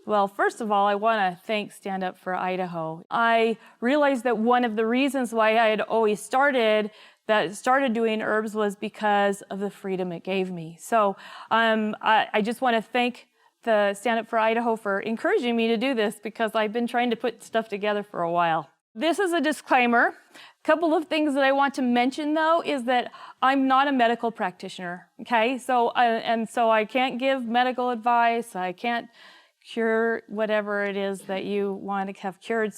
Well, first of all, I want to thank Stand Up For Idaho. I realized that one of the reasons why I had always started doing herbs was because of the freedom it gave me. So I just want to thank the Stand Up For Idaho for encouraging me to do this, because I've been trying to put stuff together for a while. This is a disclaimer. A couple of things that I want to mention, though, is that I'm not a medical practitioner, okay? So I can't give medical advice. I can't cure whatever it is that you want to have cured.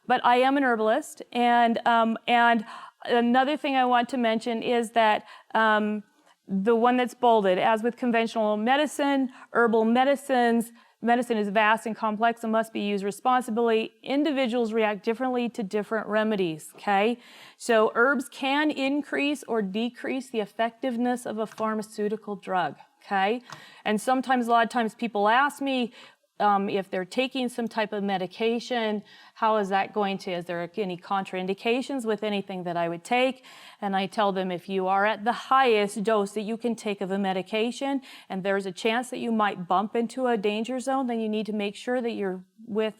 But I am an herbalist, and another thing I want to mention is that the one that's bolded, as with conventional medicine, herbal medicines, medicine is vast and complex and must be used responsibly. Individuals react differently to different remedies, okay? So herbs can increase or decrease the effectiveness of a pharmaceutical drug, okay? And sometimes, a lot of times, people ask me, if they're taking some type of medication, how is that going to, is there any contraindications with anything that I would take? And I tell them, if you are at the highest dose that you can take of a medication, and there's a chance that you might bump into a danger zone, then you need to make sure that you're with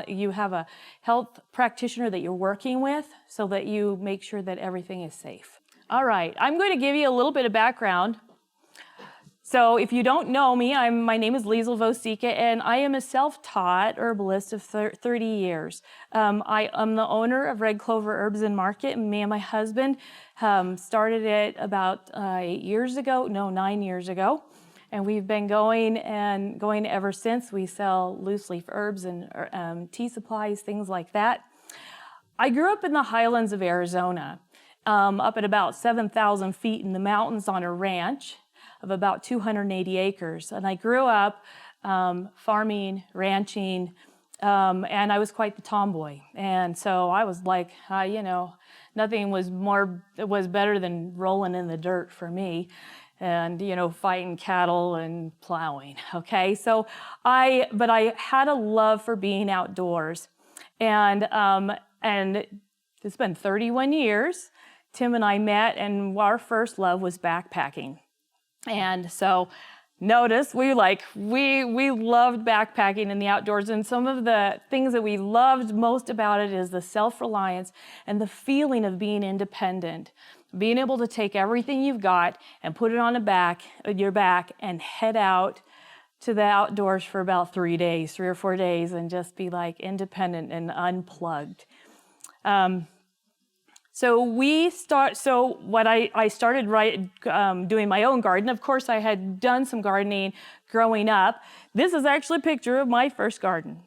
you have a health practitioner that you're working with, so that you make sure that everything is safe. All right, I'm going to give you a little bit of background. So if you don't know me, my name is Liesl Vosika, and I am a self-taught herbalist of 30 years. I am the owner of Red Clover Herbs and Market, and me and my husband started it about 9 years ago. And we've been going ever since. We sell loose leaf herbs and tea supplies, things like that. I grew up in the highlands of Arizona, up at about 7,000 feet in the mountains on a ranch of about 280 acres. And I grew up farming, ranching, and I was quite the tomboy. And so I was like, nothing was better than rolling in the dirt for me, and fighting cattle and plowing, okay? So but I had a love for being outdoors. And it's been 31 years. Tim and I met, and our first love was backpacking. And so notice we loved backpacking in the outdoors, and some of the things that we loved most about it is the self-reliance and the feeling of being independent, being able to take everything you've got and put it on your back and head out to the outdoors for about 3 or 4 days, and just be like independent and unplugged. I started doing my own garden. Of course, I had done some gardening growing up. This is actually a picture of my first garden.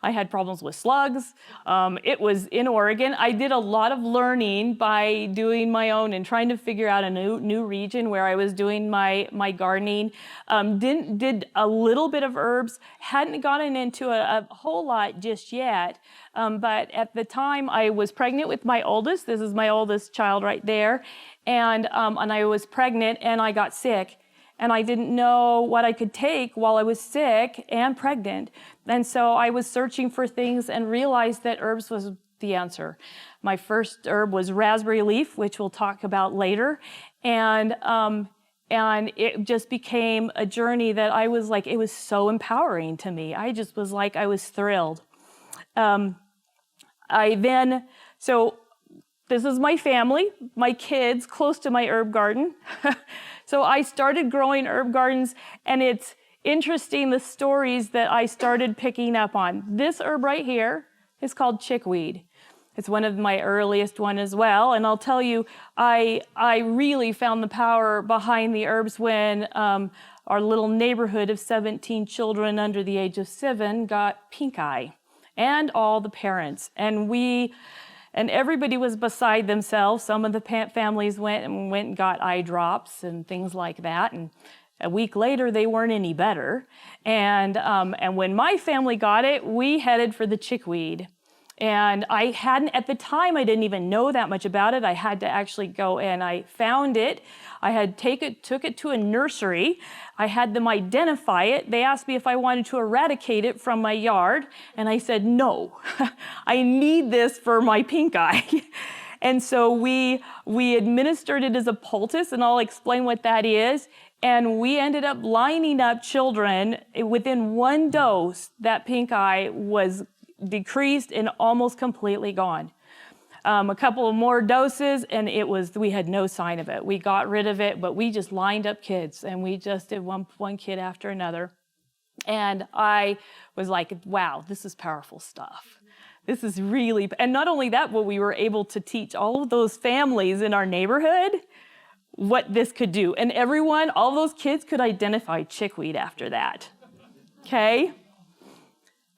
I had problems with slugs. It was in Oregon. I did a lot of learning by doing my own and trying to figure out a new region where I was doing my gardening. Did a little bit of herbs. Hadn't gotten into a whole lot just yet. But at the time, I was pregnant with my oldest. This is my oldest child right there. And I was pregnant, and I got sick. And I didn't know what I could take while I was sick and pregnant. And so I was searching for things and realized that herbs was the answer. My first herb was raspberry leaf, which we'll talk about later. And it just became a journey that I was like, it was so empowering to me. I just was like, I was thrilled. So this is my family, my kids, close to my herb garden. So I started growing herb gardens, and it's interesting the stories that I started picking up on. This herb right here is called chickweed. It's one of my earliest one as well. And I'll tell you, I really found the power behind the herbs when our little neighborhood of 17 children under the age of 7 got pink eye, and all the parents. And everybody was beside themselves. Some of the families went and got eye drops and things like that. And a week later, they weren't any better. And when my family got it, we headed for the chickweed. And at the time, I didn't even know that much about it. I had to actually go, and I found it. I had took it to a nursery. I had them identify it. They asked me if I wanted to eradicate it from my yard. And I said, no, I need this for my pink eye. And so we administered it as a poultice, and I'll explain what that is. And we ended up lining up children. Within one dose, that pink eye was decreased and almost completely gone. A couple of more doses, and we had no sign of it. We got rid of it, but we just lined up kids, and we just did one kid after another. And I was like, wow, this is powerful stuff. This is really, and not only that, but we were able to teach all of those families in our neighborhood what this could do. And everyone, all those kids could identify chickweed after that, okay?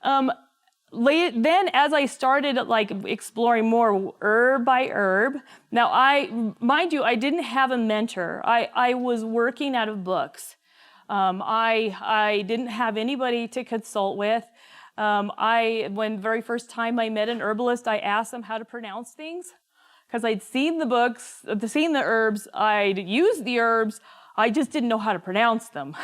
Then as I started like exploring more herb by herb, now mind you, I didn't have a mentor. I was working out of books. I didn't have anybody to consult with. When very first time I met an herbalist, I asked them how to pronounce things because I'd seen the books, seen the herbs, I'd used the herbs, I just didn't know how to pronounce them.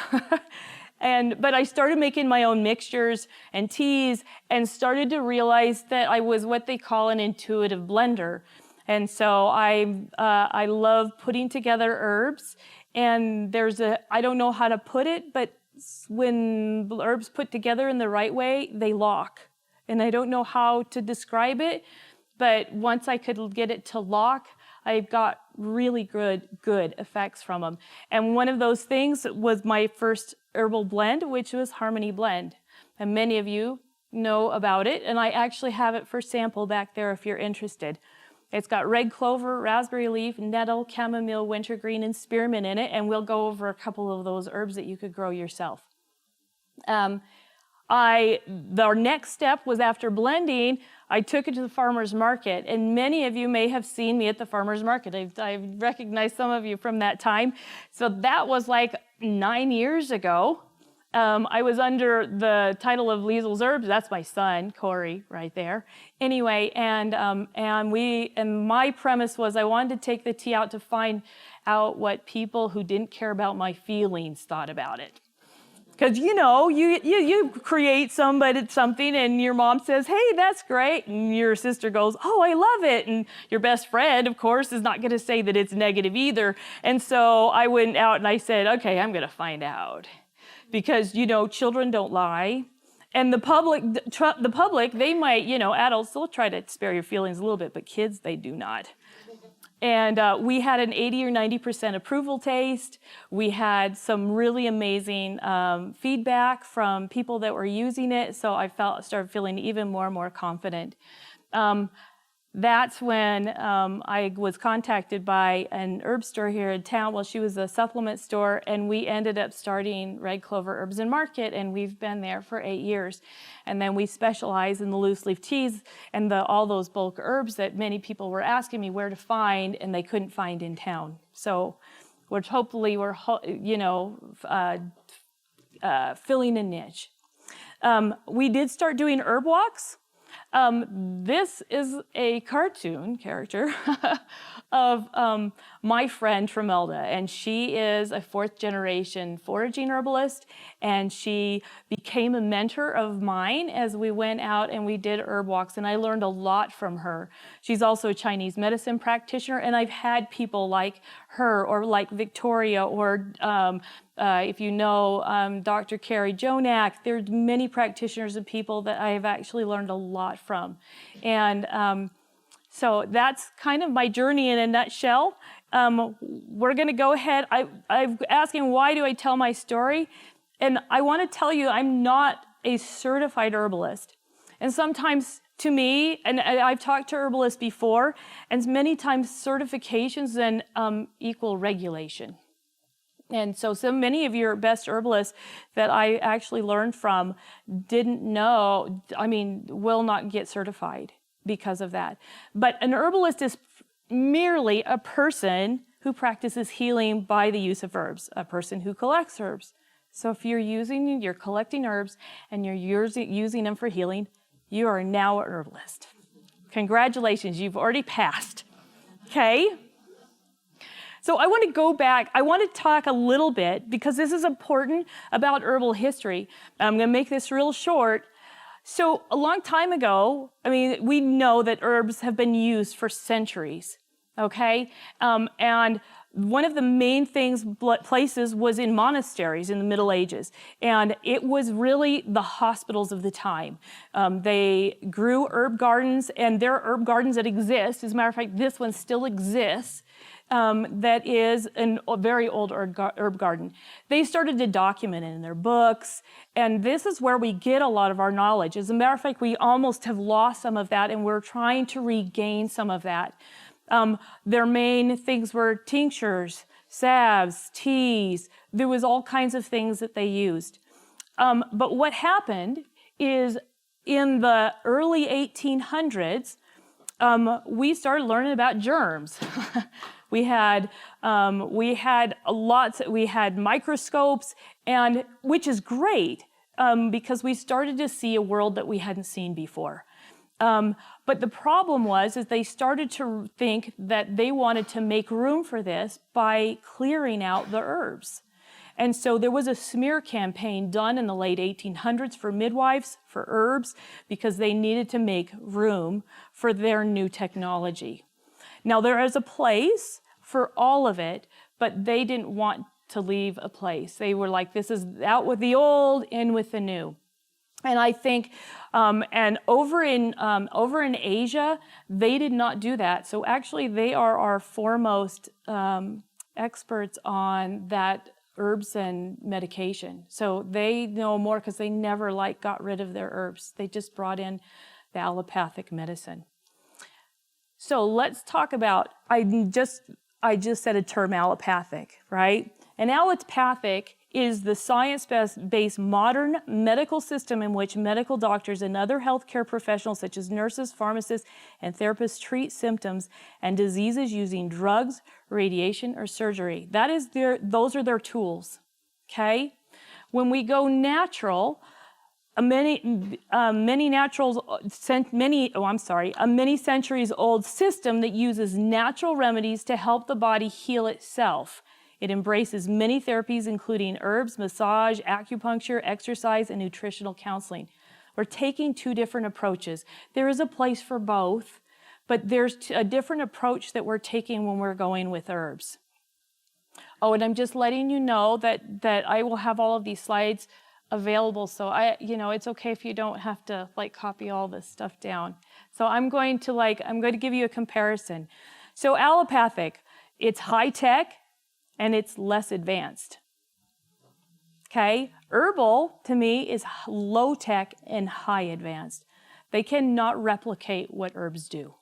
But I started making my own mixtures and teas and started to realize that I was what they call an intuitive blender. And so I love putting together herbs, and I don't know how to put it, but when herbs put together in the right way, they lock. And I don't know how to describe it, but once I could get it to lock, I got really good effects from them. And one of those things was my first herbal blend, which was Harmony Blend. And many of you know about it, and I actually have it for sample back there if you're interested. It's got red clover, raspberry leaf, nettle, chamomile, wintergreen, and spearmint in it, and we'll go over a couple of those herbs that you could grow yourself. The next step was after blending, I took it to the farmer's market, and many of you may have seen me at the farmer's market. I've recognized some of you from that time. So that was like 9 years ago. I was under the title of Liesl's Herbs. That's my son, Corey, right there. Anyway, and my premise was I wanted to take the tea out to find out what people who didn't care about my feelings thought about it. Because, you create something and your mom says, hey, that's great. And your sister goes, oh, I love it. And your best friend, of course, is not going to say that it's negative either. And so I went out and I said, okay, I'm going to find out. Because, children don't lie. And the public, they might, adults, they'll try to spare your feelings a little bit, but kids, they do not. And we had an 80 or 90% approval taste. We had some really amazing feedback from people that were using it, so I started feeling even more and more confident. That's when I was contacted by an herb store here in town. Well, she was a supplement store, and we ended up starting Red Clover Herbs and Market, and we've been there for 8 years. And then we specialize in the loose leaf teas and all those bulk herbs that many people were asking me where to find, and they couldn't find in town. So hopefully we're filling a niche. We did start doing herb walks. This is a cartoon character of my friend Tremelda, and she is a 4th generation foraging herbalist, and she became a mentor of mine as we went out and we did herb walks, and I learned a lot from her. She's also a Chinese medicine practitioner, and I've had people like her or like Victoria or if you know Dr. Carrie Jonak, there's many practitioners and people that I have actually learned a lot from. And so that's kind of my journey in a nutshell. We're going to go ahead. I'm asking, why do I tell my story? And I want to tell you, I'm not a certified herbalist. And sometimes to me, and I've talked to herbalists before, and many times certifications then equal regulation. And so many of your best herbalists that I actually learned from will not get certified because of that. But an herbalist is merely a person who practices healing by the use of herbs, a person who collects herbs. So if you're collecting herbs and you're using them for healing, you are now an herbalist. Congratulations, you've already passed. Okay? So I want to go back. I want to talk a little bit, because this is important, about herbal history. I'm going to make this real short. So a long time ago, we know that herbs have been used for centuries, okay? And one of the main places was in monasteries in the Middle Ages. And it was really the hospitals of the time. They grew herb gardens, and there are herb gardens that exist. As a matter of fact, this one still exists. That is a very old herb garden. They started to document it in their books, and this is where we get a lot of our knowledge. As a matter of fact, we almost have lost some of that, and we're trying to regain some of that. Their main things were tinctures, salves, teas. There was all kinds of things that they used. But what happened is in the early 1800s, we started learning about germs. We had microscopes, and which is great because we started to see a world that we hadn't seen before. But the problem was they started to think that they wanted to make room for this by clearing out the herbs. And so there was a smear campaign done in the late 1800s for midwives, for herbs, because they needed to make room for their new technology. Now, there is a place for all of it, but they didn't want to leave a place. They were like, this is out with the old, in with the new. And I think, and over in Asia, they did not do that. So actually, they are our foremost experts on that herbs and medication. So they know more because they never got rid of their herbs. They just brought in the allopathic medicine. So let's talk about, I just said a term, allopathic, right? And allopathic is the science-based modern medical system in which medical doctors and other healthcare professionals such as nurses, pharmacists, and therapists treat symptoms and diseases using drugs, radiation, or surgery. Those are their tools, okay? When we go natural, a many centuries old system that uses natural remedies to help the body heal itself. It embraces many therapies, including herbs, massage, acupuncture, exercise, and nutritional counseling. We're taking two different approaches. There is a place for both, but there's a different approach that we're taking when we're going with herbs. Oh, and I'm just letting you know that I will have all of these slides available, so it's okay if you don't have to copy all this stuff down. So I'm going to give you a comparison. So allopathic, it's high tech and it's less advanced. Okay? Herbal to me is low tech and high advanced. They cannot replicate what herbs do.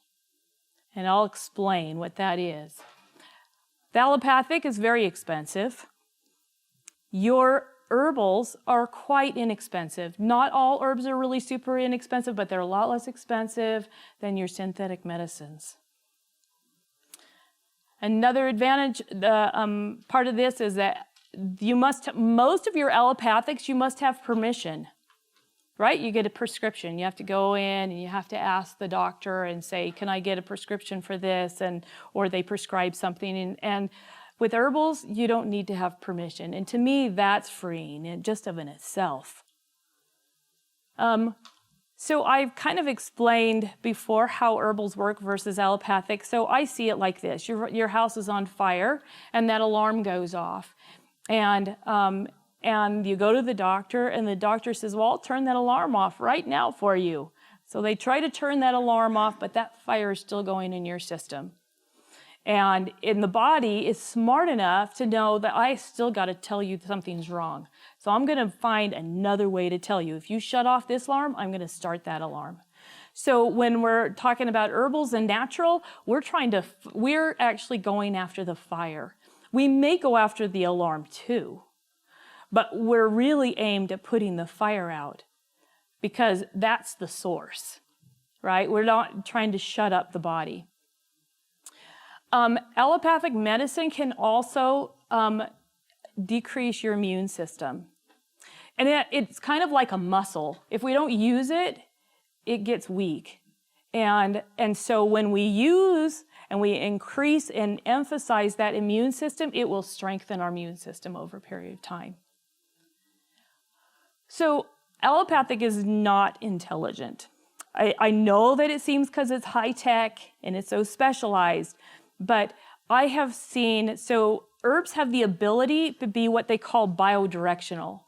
And I'll explain what that is. The allopathic is very expensive. Your herbals are quite inexpensive. Not all herbs are really super inexpensive, but they're a lot less expensive than your synthetic medicines. Another advantage, part of this is that most of your allopathics, you must have permission, right? You get a prescription. You have to go in and you have to ask the doctor and say, can I get a prescription for this? Or they prescribe something. And with herbals, you don't need to have permission. And to me, that's freeing, just of in itself. So I've kind of explained before how herbals work versus allopathic. So I see it like this. Your house is on fire, and that alarm goes off. And you go to the doctor, and the doctor says, well, I'll turn that alarm off right now for you. So they try to turn that alarm off, but that fire is still going in your system. And in the body is smart enough to know that I still got to tell you something's wrong. So I'm going to find another way to tell you. If you shut off this alarm, I'm going to start that alarm. So when we're talking about herbals and natural, we're actually going after the fire. We may go after the alarm too, but we're really aimed at putting the fire out because that's the source, right? We're not trying to shut up the body. Allopathic medicine can also decrease your immune system. And it's kind of like a muscle. If we don't use it, it gets weak. And so when we use and we increase and emphasize that immune system, it will strengthen our immune system over a period of time. So allopathic is not intelligent. I know that it seems because it's high tech and it's so specialized, but I have seen, so herbs have the ability to be what they call biodirectional.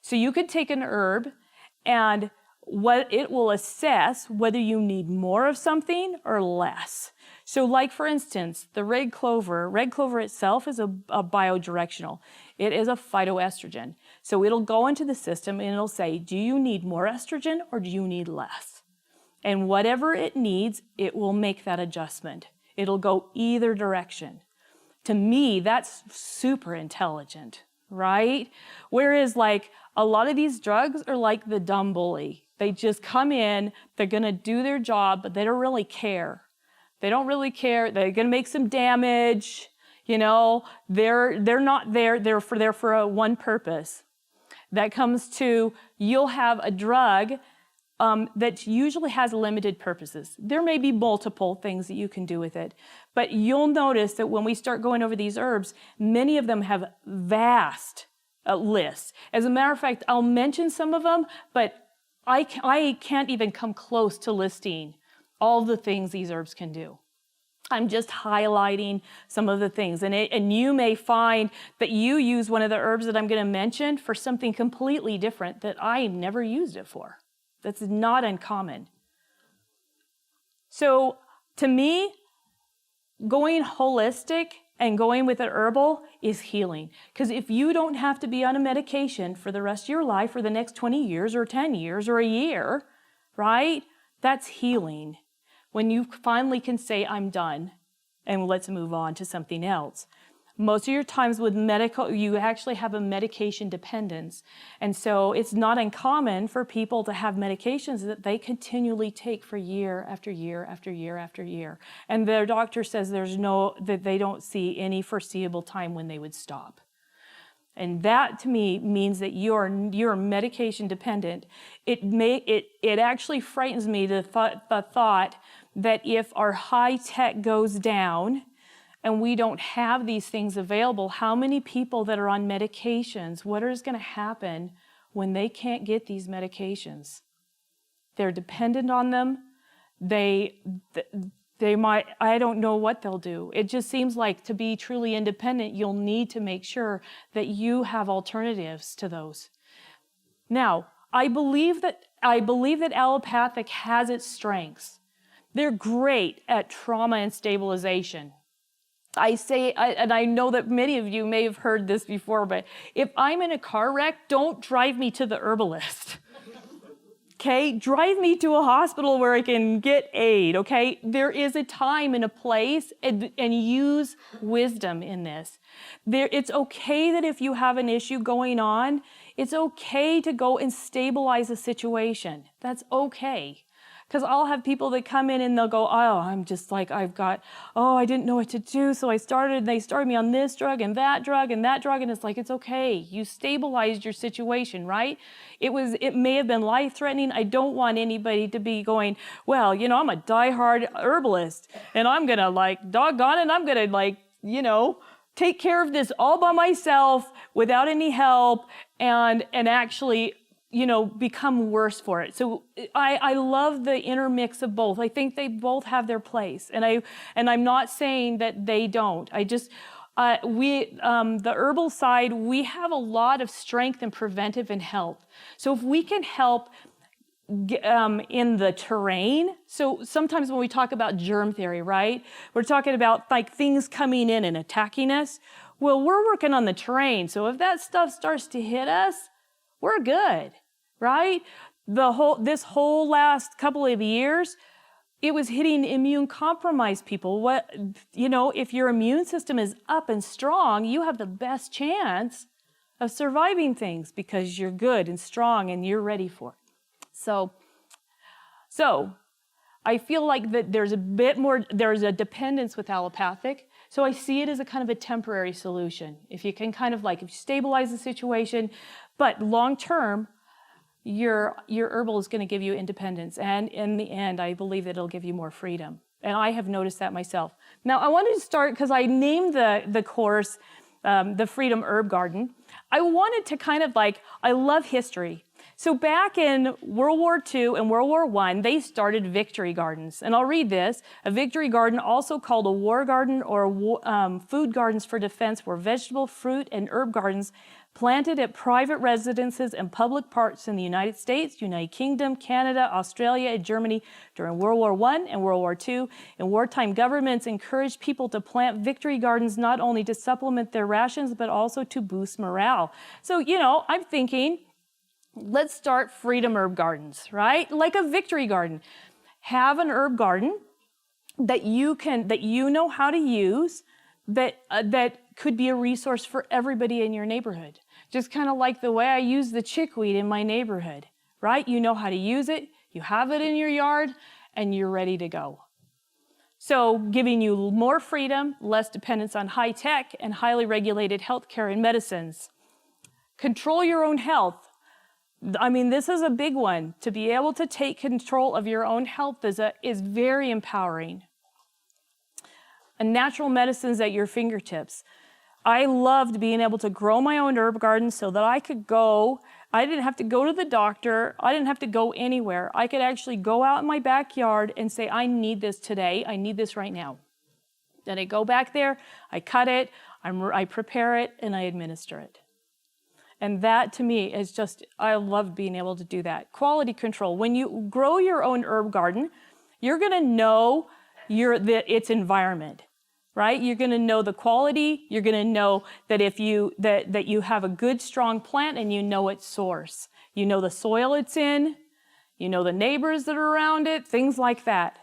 So you could take an herb and what it will assess whether you need more of something or less. So like for instance, the red clover itself is a biodirectional. It is a phytoestrogen. So it'll go into the system and it'll say, do you need more estrogen or do you need less? And whatever it needs, it will make that adjustment. It'll go either direction. To me, that's super intelligent, right? Whereas like a lot of these drugs are like the dumb bully. They just come in, they're gonna do their job, but they don't really care. They don't really care. They're gonna make some damage. You know, they're not there. They're for one purpose. That comes to, you'll have a drug that usually has limited purposes. There may be multiple things that you can do with it, but you'll notice that when we start going over these herbs, many of them have vast lists. As a matter of fact, I'll mention some of them, but I can't even come close to listing all the things these herbs can do. I'm just highlighting some of the things. And you may find that you use one of the herbs that I'm going to mention for something completely different that I never used it for. That's not uncommon. So to me, going holistic and going with an herbal is healing. Because if you don't have to be on a medication for the rest of your life for the next 20 years or 10 years or a year, right? That's healing. When you finally can say, I'm done, and let's move on to something else. Most of your times with medical, you actually have a medication dependence. And so it's not uncommon for people to have medications that they continually take for year after year after year after year. And their doctor says that they don't see any foreseeable time when they would stop. And that to me means that you're medication dependent. It actually frightens me, the thought that if our high tech goes down and we don't have these things available, how many people that are on medications, what is going to happen when they can't get these medications? They're dependent on them. They might, I don't know what they'll do. It just seems like to be truly independent, you'll need to make sure that you have alternatives to those. Now, I believe that allopathic has its strengths. They're great at trauma and stabilization. I say, and I know that many of you may have heard this before, but if I'm in a car wreck, don't drive me to the herbalist. Okay, drive me to a hospital where I can get aid, okay? There is a time and a place, and use wisdom in this. It's okay that if you have an issue going on, it's okay to go and stabilize the situation. That's okay. Because I'll have people that come in and they'll go, oh, I'm just like, I didn't know what to do, so they started me on this drug and that drug and that drug, and it's like, it's okay. You stabilized your situation, right? It may have been life-threatening. I don't want anybody to be going, well, I'm a diehard herbalist, and I'm going to doggone it, I'm going to take care of this all by myself without any help and actually become worse for it. So I love the intermix of both. I think they both have their place. And I'm not saying that they don't. I just, the herbal side, we have a lot of strength in preventive and health. So if we can help in the terrain, so sometimes when we talk about germ theory, right? We're talking about things coming in and attacking us. Well, we're working on the terrain. So if that stuff starts to hit us, we're good, right? This whole last couple of years, it was hitting immune-compromised people. If your immune system is up and strong, you have the best chance of surviving things because you're good and strong and you're ready for it. So I feel like that there's a dependence with allopathic. So I see it as a kind of a temporary solution. If you can if you stabilize the situation, but long term, your herbal is going to give you independence. And in the end, I believe that it'll give you more freedom. And I have noticed that myself. Now, I wanted to start, because I named the course the Freedom Herb Garden. I wanted to I love history. So back in World War II and World War I, they started victory gardens. And I'll read this. A victory garden, also called a war garden or food gardens for defense, were vegetable, fruit, and herb gardens planted at private residences and public parks in the United States, United Kingdom, Canada, Australia, and Germany during World War I and World War II. In wartime, governments encouraged people to plant victory gardens not only to supplement their rations, but also to boost morale. So, I'm thinking, let's start freedom herb gardens, right? Like a victory garden. Have an herb garden that you know how to use, that could be a resource for everybody in your neighborhood. Just kind of like the way I use the chickweed in my neighborhood, right? You know how to use it, you have it in your yard, and you're ready to go. So giving you more freedom, less dependence on high tech and highly regulated healthcare and medicines. Control your own health. I mean, this is a big one. To be able to take control of your own health is very empowering. And natural medicines at your fingertips. I loved being able to grow my own herb garden so that I didn't have to go to the doctor, I didn't have to go anywhere. I could actually go out in my backyard and say, I need this today, I need this right now. Then I go back there, I cut it, I prepare it, and I administer it. And that to me is just, I love being able to do that. Quality control. When you grow your own herb garden, you're gonna know its environment, right? You're gonna know the quality, you're gonna know that that you have a good, strong plant and you know its source. You know the soil it's in, you know the neighbors that are around it, things like that.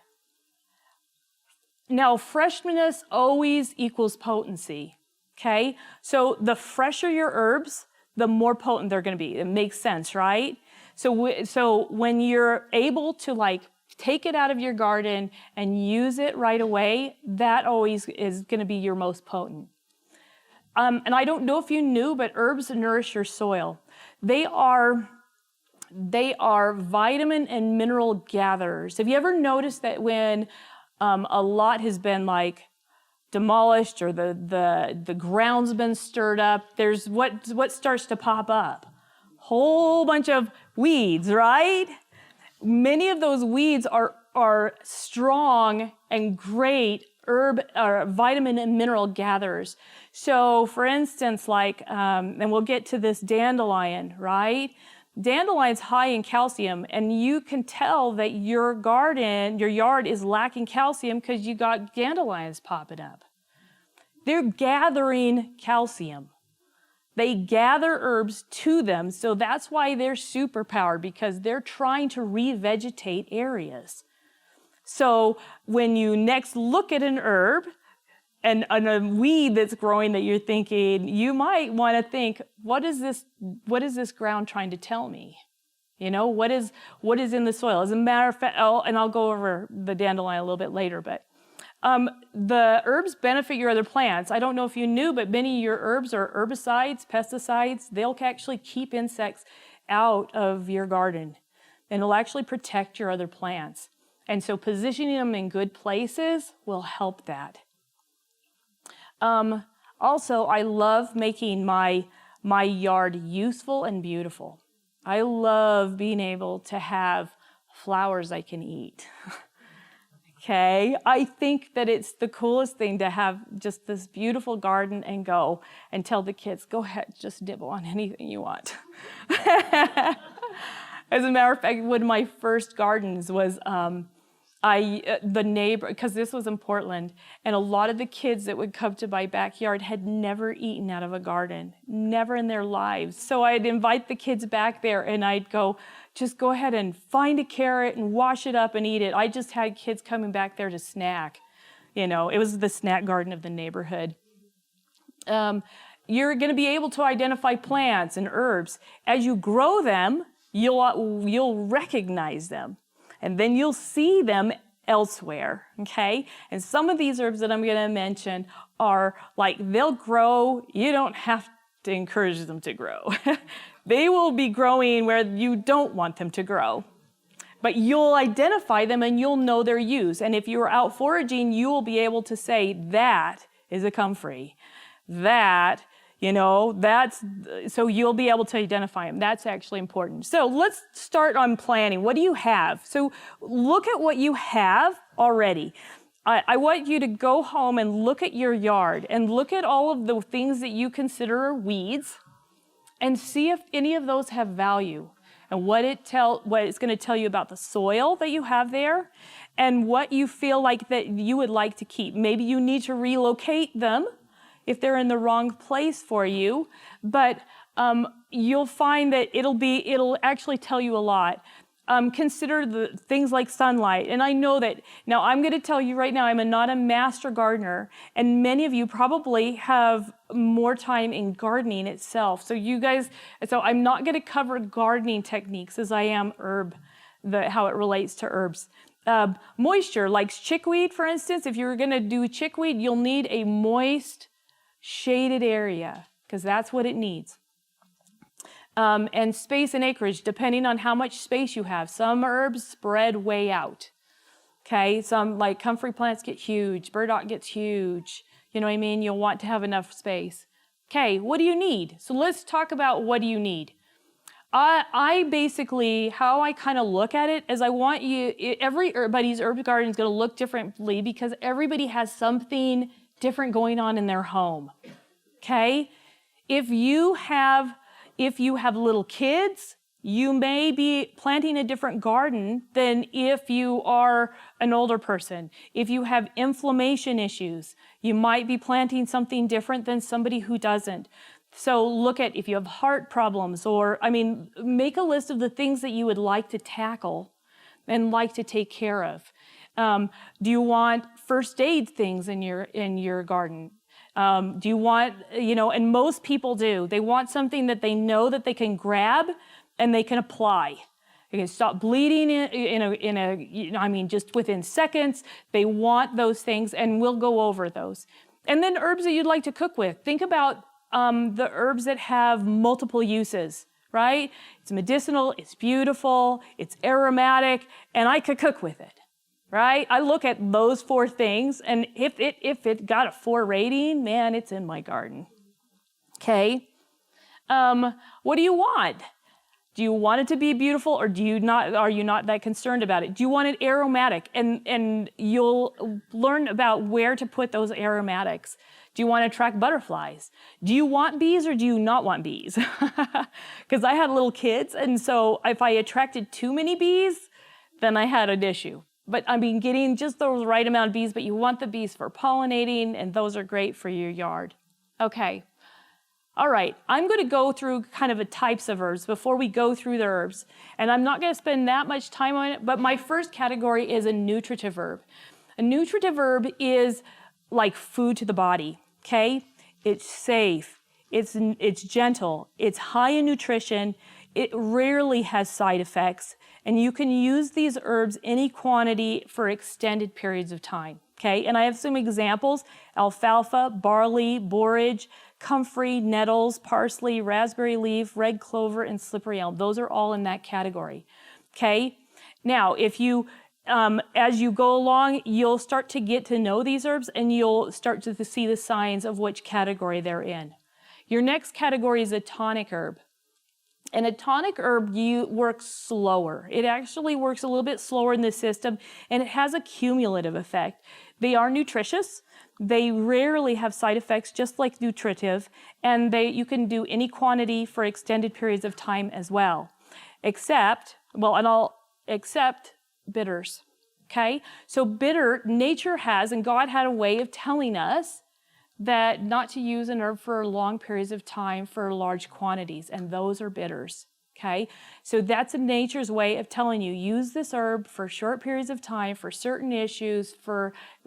Now, freshness always equals potency, okay? So the fresher your herbs, the more potent they're going to be. It makes sense, right? So when you're able to take it out of your garden and use it right away, that always is going to be your most potent. And I don't know if you knew, but herbs nourish your soil. They are vitamin and mineral gatherers. Have you ever noticed that when a lot has been demolished or the ground's been stirred up, there's what starts to pop up? Whole bunch of weeds, right? Many of those weeds are strong and great vitamin and mineral gatherers. So for instance, and we'll get to this dandelion, right? Dandelion's high in calcium, and you can tell that your yard is lacking calcium because you got dandelions popping up. They're gathering calcium. They gather herbs to them, so that's why they're superpowered, because they're trying to revegetate areas. So when you next look at an herb and a weed that's growing that you're thinking, you might want to think, what is this ground trying to tell me? What is in the soil? As a matter of fact, and I'll go over the dandelion a little bit later, but the herbs benefit your other plants. I don't know if you knew, but many of your herbs are herbicides, pesticides. They'll actually keep insects out of your garden, and it'll actually protect your other plants. And so positioning them in good places will help that. Also, I love making my yard useful and beautiful. I love being able to have flowers I can eat. Okay, I think that it's the coolest thing to have just this beautiful garden and go and tell the kids, go ahead, just nibble on anything you want. As a matter of fact, one of my first gardens was the neighbor, because this was in Portland, and a lot of the kids that would come to my backyard had never eaten out of a garden, never in their lives. So I'd invite the kids back there and I'd go, just go ahead and find a carrot and wash it up and eat it. I just had kids coming back there to snack. It was the snack garden of the neighborhood. You're going to be able to identify plants and herbs. As you grow them, you'll recognize them. And then you'll see them elsewhere, okay? And some of these herbs that I'm going to mention are they'll grow, you don't have to encourage them to grow. They will be growing where you don't want them to grow. But you'll identify them and you'll know their use. And if you're out foraging, you will be able to say, that is a comfrey. That So you'll be able to identify them. That's actually important. So let's start on planting. What do you have? So look at what you have already. I want you to go home and look at your yard and look at all of the things that you consider are weeds and see if any of those have value and what it's going to tell you about the soil that you have there and what you feel like that you would like to keep. Maybe you need to relocate them if they're in the wrong place for you, but you'll find that it'll actually tell you a lot. Consider the things like sunlight. And I know that, now I'm going to tell you right now, I'm not a master gardener, and many of you probably have more time in gardening itself. So I'm not going to cover gardening techniques as I am how it relates to herbs. Moisture, like chickweed, for instance, if you're going to do chickweed, you'll need a moist, shaded area, because that's what it needs. And space and acreage, depending on how much space you have. Some herbs spread way out. Okay, some like comfrey plants get huge, burdock gets huge. You know what I mean? You'll want to have enough space. Okay, what do you need? So let's talk about what do you need. I basically, how I kind of look at it is I want everybody's herb garden is going to look differently because everybody has something different going on in their home. Okay? If you have little kids, you may be planting a different garden than if you are an older person. If you have inflammation issues, you might be planting something different than somebody who doesn't. So look at if you have heart problems make a list of the things that you would like to tackle and like to take care of. Do you want first aid things in your garden? Do you want, and most people do, they want something that they know that they can grab and they can apply. They can stop bleeding just within seconds. They want those things, and we'll go over those. And then herbs that you'd like to cook with. Think about the herbs that have multiple uses, right? It's medicinal, it's beautiful, it's aromatic, and I could cook with it. Right? I look at those 4 things, and if it got a 4 rating, man, it's in my garden. Okay? What do you want? Do you want it to be beautiful, or are you not that concerned about it? Do you want it aromatic? And you'll learn about where to put those aromatics. Do you want to attract butterflies? Do you want bees or do you not want bees? Because I had little kids, and so if I attracted too many bees, then I had an issue. But getting just the right amount of bees, but you want the bees for pollinating, and those are great for your yard. Okay. All right. I'm going to go through kind of the types of herbs before we go through the herbs. And I'm not going to spend that much time on it, but my first category is a nutritive herb. A nutritive herb is like food to the body, okay? It's safe. It's gentle. It's high in nutrition. It rarely has side effects. And you can use these herbs any quantity for extended periods of time, okay? And I have some examples: alfalfa, barley, borage, comfrey, nettles, parsley, raspberry leaf, red clover, and slippery elm. Those are all in that category, okay? Now, if you, as you go along, you'll start to get to know these herbs, and you'll start to see the signs of which category they're in. Your next category is a tonic herb. And a tonic herb works slower. It actually works a little bit slower in the system, and it has a cumulative effect. They are nutritious. They rarely have side effects, just like nutritive, and you can do any quantity for extended periods of time as well, except bitters, okay? So nature has, and God had a way of telling us that not to use an herb for long periods of time for large quantities, and those are bitters, okay? So that's nature's way of telling you, use this herb for short periods of time, for certain issues,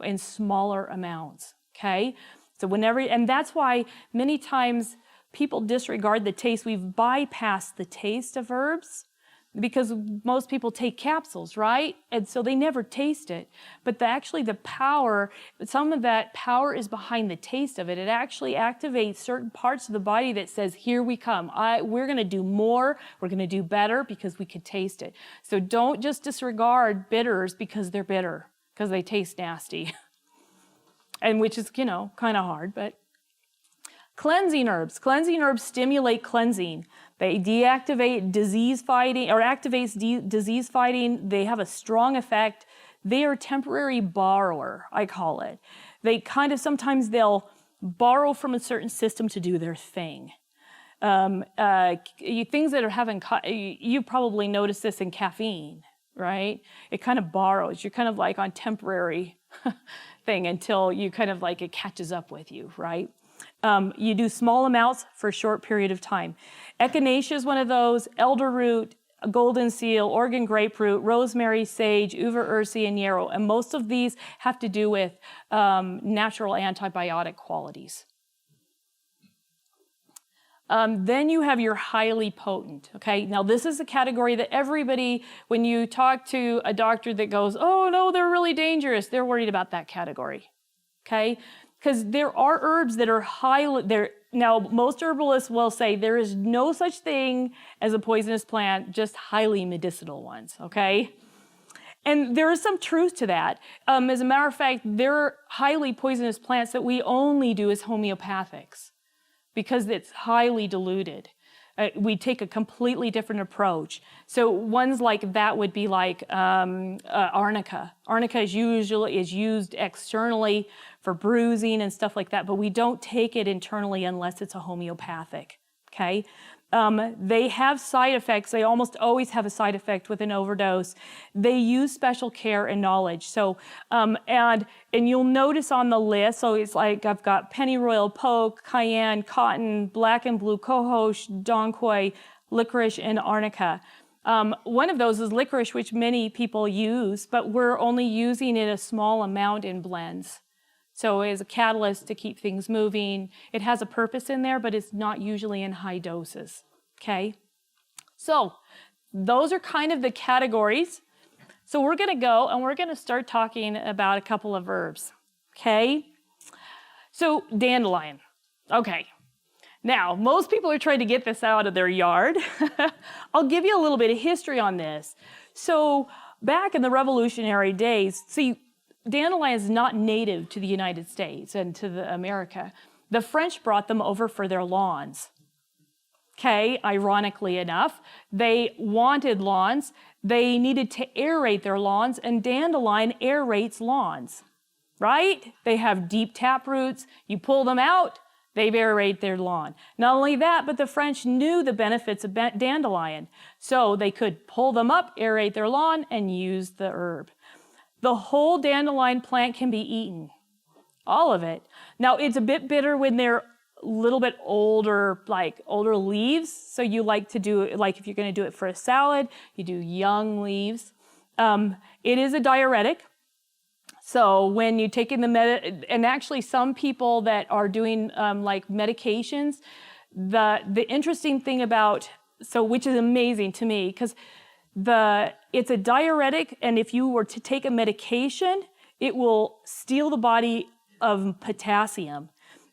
in smaller amounts, okay? So and that's why many times people disregard the taste. We've bypassed the taste of herbs because most people take capsules, right? And so they never taste it. But actually the power, some of that power is behind the taste of it. It actually activates certain parts of the body that says, here we come. We're going to do more. We're going to do better because we could taste it. So don't just disregard bitters because they're bitter, because they taste nasty. And which is, kind of hard, but Cleansing herbs. Cleansing herbs stimulate cleansing. They deactivate disease fighting or activates disease fighting. They have a strong effect. They are temporary borrower, I call it. They kind of, sometimes they'll borrow from a certain system to do their thing. Things that are having, you probably noticed this in caffeine, right? It kind of borrows. You're kind of like on temporary thing until you kind of like it catches up with you, right? You do small amounts for a short period of time. Echinacea is one of those, elderroot, golden seal, Oregon grapefruit, rosemary, sage, uva ursi, and yarrow. And most of these have to do with natural antibiotic qualities. Then you have your highly potent, okay? Now this is a category that everybody, when you talk to a doctor that goes, oh no, they're really dangerous, they're worried about that category, okay? Because there are herbs that are now most herbalists will say there is no such thing as a poisonous plant, just highly medicinal ones, okay? And there is some truth to that. As a matter of fact, there are highly poisonous plants that we only do as homeopathics because it's highly diluted. We take a completely different approach. So ones like that would be like arnica. Arnica is used externally for bruising and stuff like that, but we don't take it internally unless it's a homeopathic, okay? They have side effects. They almost always have a side effect with an overdose. They use special care and knowledge. So, and you'll notice on the list, so it's like I've got pennyroyal, poke, cayenne, cotton, black and blue cohosh, donquoy, licorice, and arnica. One of those is licorice, which many people use, but we're only using it a small amount in blends. So as a catalyst to keep things moving. It has a purpose in there, but it's not usually in high doses, okay? So those are kind of the categories. So we're gonna go and we're gonna start talking about a couple of herbs, okay? So dandelion, okay. Now, most people are trying to get this out of their yard. I'll give you a little bit of history on this. So back in the Revolutionary days, see, dandelion is not native to the United States and to America. The French brought them over for their lawns. Okay, ironically enough, they wanted lawns. They needed to aerate their lawns, and dandelion aerates lawns, right? They have deep tap roots. You pull them out, they aerate their lawn. Not only that, but the French knew the benefits of dandelion, so they could pull them up, aerate their lawn, and use the herb. The whole dandelion plant can be eaten, all of it. Now, it's a bit bitter when they're a little bit older, like older leaves. So you like to do it, like if you're gonna do it for a salad, you do young leaves. It is a diuretic. So when you take in and actually some people that are doing like medications, the interesting thing about, which is amazing to me, because it's a diuretic, and if you were to take a medication, it will steal the body of potassium.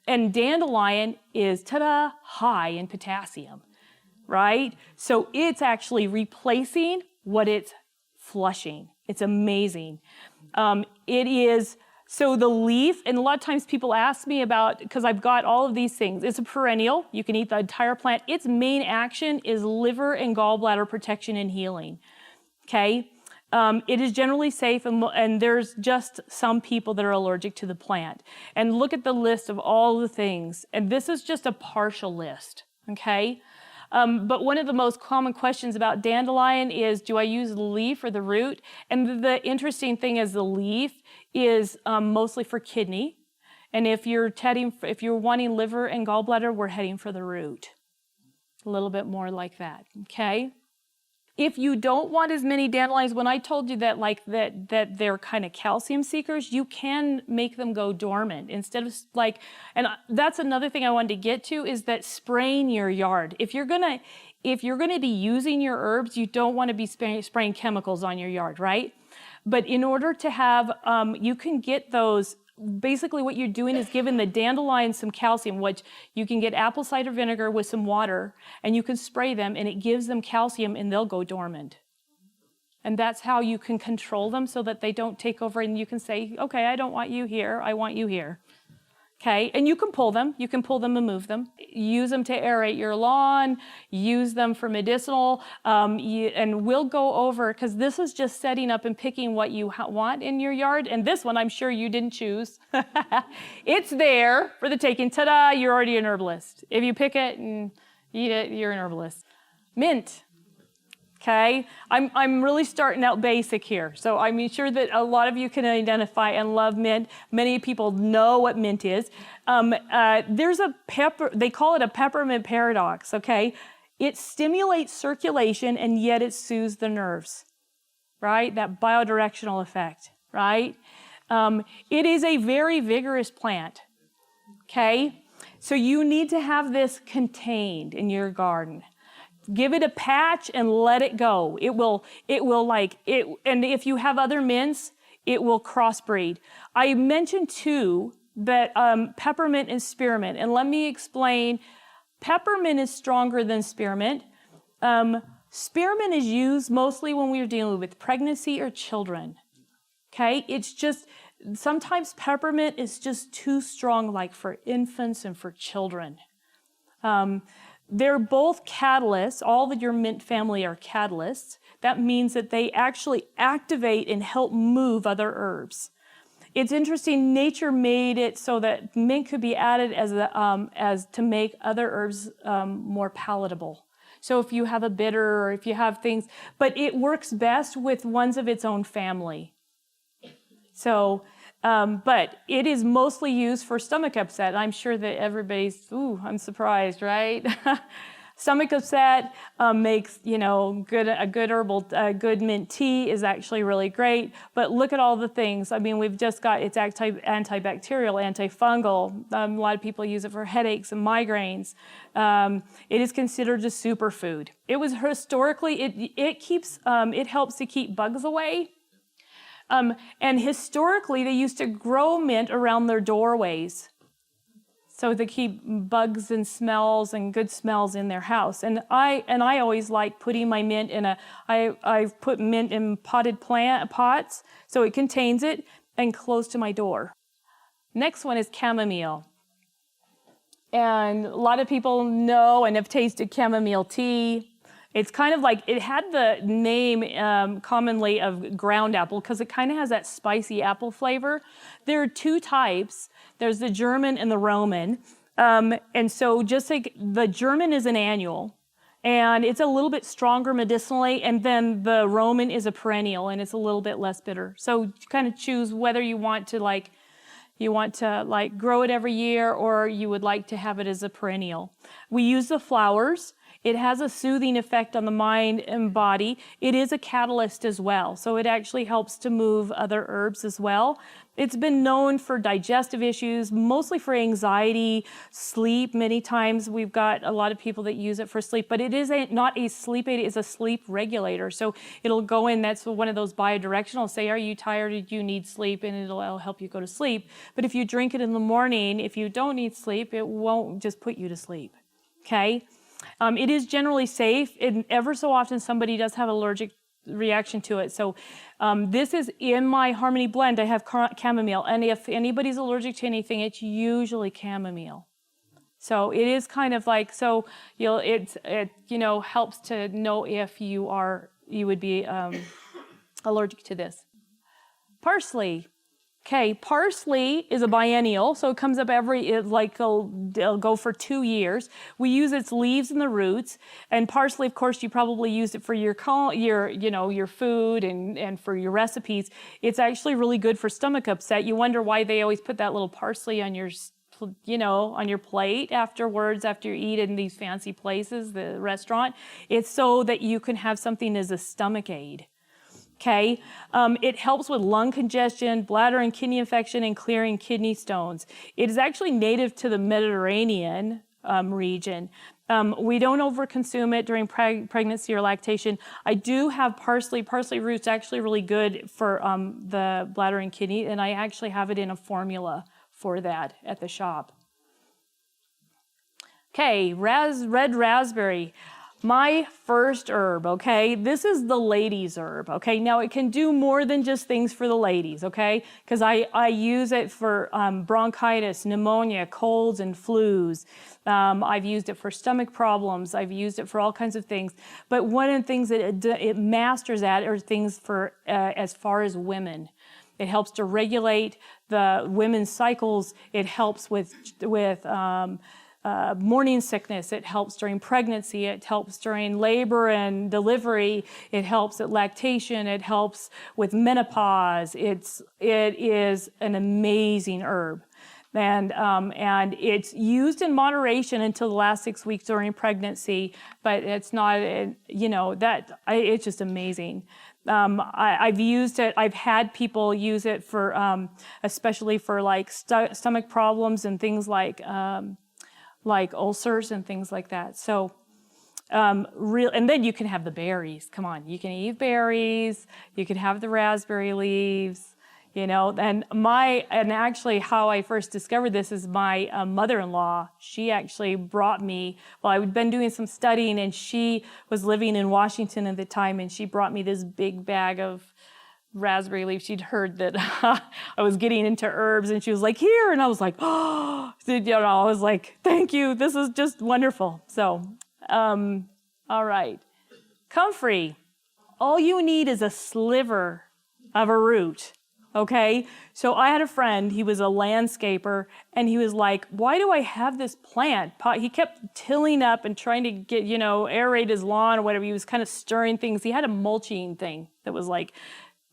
And dandelion is, ta-da, high in potassium, right? So it's actually replacing what it's flushing. It's amazing. It is, so the leaf, and a lot of times people ask me about, because I've got all of these things. It's a perennial. You can eat the entire plant. Its main action is liver and gallbladder protection and healing, okay? It is generally safe, and there's just some people that are allergic to the plant. And look at the list of all the things, and this is just a partial list, okay? But one of the most common questions about dandelion is, do I use the leaf or the root? And the interesting thing is the leaf is mostly for kidney. And if you're wanting liver and gallbladder, we're heading for the root. A little bit more like that, okay? If you don't want as many dandelions, when I told you that that they're kind of calcium seekers, you can make them go dormant instead of and that's another thing I wanted to get to is that spraying your yard. If you're gonna be using your herbs, you don't want to be spraying chemicals on your yard, right? But in order to have, you can get those. Basically what you're doing is giving the dandelion some calcium, which you can get apple cider vinegar with some water, and you can spray them, and it gives them calcium, and they'll go dormant. And that's how you can control them so that they don't take over, and you can say, okay, I don't want you here, I want you here. Okay, and you can pull them and move them. Use them to aerate your lawn, use them for medicinal, and we'll go over, because this is just setting up and picking what you want in your yard, and this one I'm sure you didn't choose. It's there for the taking. Ta-da, you're already an herbalist. If you pick it and eat it, you're an herbalist. Mint. Okay, I'm really starting out basic here. So I'm sure that a lot of you can identify and love mint. Many people know what mint is. There's a they call it a peppermint paradox, okay? It stimulates circulation and yet it soothes the nerves, right? That biodirectional effect, right? It is a very vigorous plant, okay? So you need to have this contained in your garden. Give it a patch and let it go. It will and if you have other mints, it will crossbreed. I mentioned too that peppermint and spearmint, and let me explain. Peppermint is stronger than spearmint. Spearmint is used mostly when we're dealing with pregnancy or children. Okay, it's just, sometimes peppermint is just too strong, like for infants and for children. They're both catalysts. All of your mint family are catalysts. That means that they actually activate and help move other herbs. It's interesting, nature made it so that mint could be added as to make other herbs more palatable. So if you have a bitter or if you have things, but it works best with ones of its own family. So, but it is mostly used for stomach upset. I'm sure that everybody's, I'm surprised, right? Stomach upset makes, a good herbal, good mint tea is actually really great. But look at all the things. I mean, we've just got, it's antibacterial, antifungal. A lot of people use it for headaches and migraines. It is considered a superfood. It was historically, it helps to keep bugs away. And historically, they used to grow mint around their doorways, so they keep bugs and smells and good smells in their house. And I always like putting my mint in I've put mint in potted plant pots, so it contains it, and close to my door. Next one is chamomile. And a lot of people know and have tasted chamomile tea. It's kind of like, it had the name commonly of ground apple because it kind of has that spicy apple flavor. There are two types. There's the German and the Roman. And so just like the German is an annual, and it's a little bit stronger medicinally, and then the Roman is a perennial, and it's a little bit less bitter. So you kind of choose whether you want to grow it every year or you would like to have it as a perennial. We use the flowers. It has a soothing effect on the mind and body. It is a catalyst as well, so it actually helps to move other herbs as well. It's been known for digestive issues, mostly for anxiety, sleep. Many times we've got a lot of people that use it for sleep, but it is not a sleep aid, it's a sleep regulator. So it'll go in, that's one of those bidirectional, say, are you tired, do you need sleep, and it'll help you go to sleep. But if you drink it in the morning, if you don't need sleep, it won't just put you to sleep, okay? It is generally safe, and ever so often somebody does have allergic reaction to it. So this is in my Harmony blend. I have chamomile, and if anybody's allergic to anything, it's usually chamomile. So it is kind of like, so it helps to know if you would be allergic to this. Parsley. Okay, parsley is a biennial, so it comes up it'll go for 2 years. We use its leaves and the roots, and parsley, of course, you probably use it for your food and for your recipes. It's actually really good for stomach upset. You wonder why they always put that little parsley on your plate afterwards, after you eat in these fancy places, the restaurant. It's so that you can have something as a stomach aid. Okay, it helps with lung congestion, bladder and kidney infection, and clearing kidney stones. It is actually native to the Mediterranean region. We don't overconsume it during pregnancy or lactation. I do have parsley. Parsley root's actually really good for the bladder and kidney, and I actually have it in a formula for that at the shop. Okay, red raspberry. My first herb, okay? This is the ladies' herb, okay? Now it can do more than just things for the ladies, okay? Because I use it for bronchitis, pneumonia, colds, and flus. I've used it for stomach problems. I've used it for all kinds of things. But one of the things that it masters at are things for as far as women. It helps to regulate the women's cycles. It helps with morning sickness. It helps during pregnancy. It helps during labor and delivery. It helps at lactation. It helps with menopause. It is an amazing herb. And it's used in moderation until the last 6 weeks during pregnancy, but it's not, it's just amazing. I've used it, I've had people use it for, especially for like stomach problems and things like ulcers and things like that. So, and then you can have the berries. Come on, you can eat berries. You can have the raspberry leaves. And actually how I first discovered this is my mother-in-law. She actually brought me, I'd been doing some studying and she was living in Washington at the time, and she brought me this big bag of raspberry leaves. She'd heard that I was getting into herbs, and she was like, here, and I was like, oh, I was like, thank you, this is just wonderful. So, all right. Comfrey, all you need is a sliver of a root. Okay, so I had a friend, he was a landscaper, and he was like, why do I have this plant? He kept tilling up and trying to get, aerate his lawn or whatever. He was kind of stirring things. He had a mulching thing that was like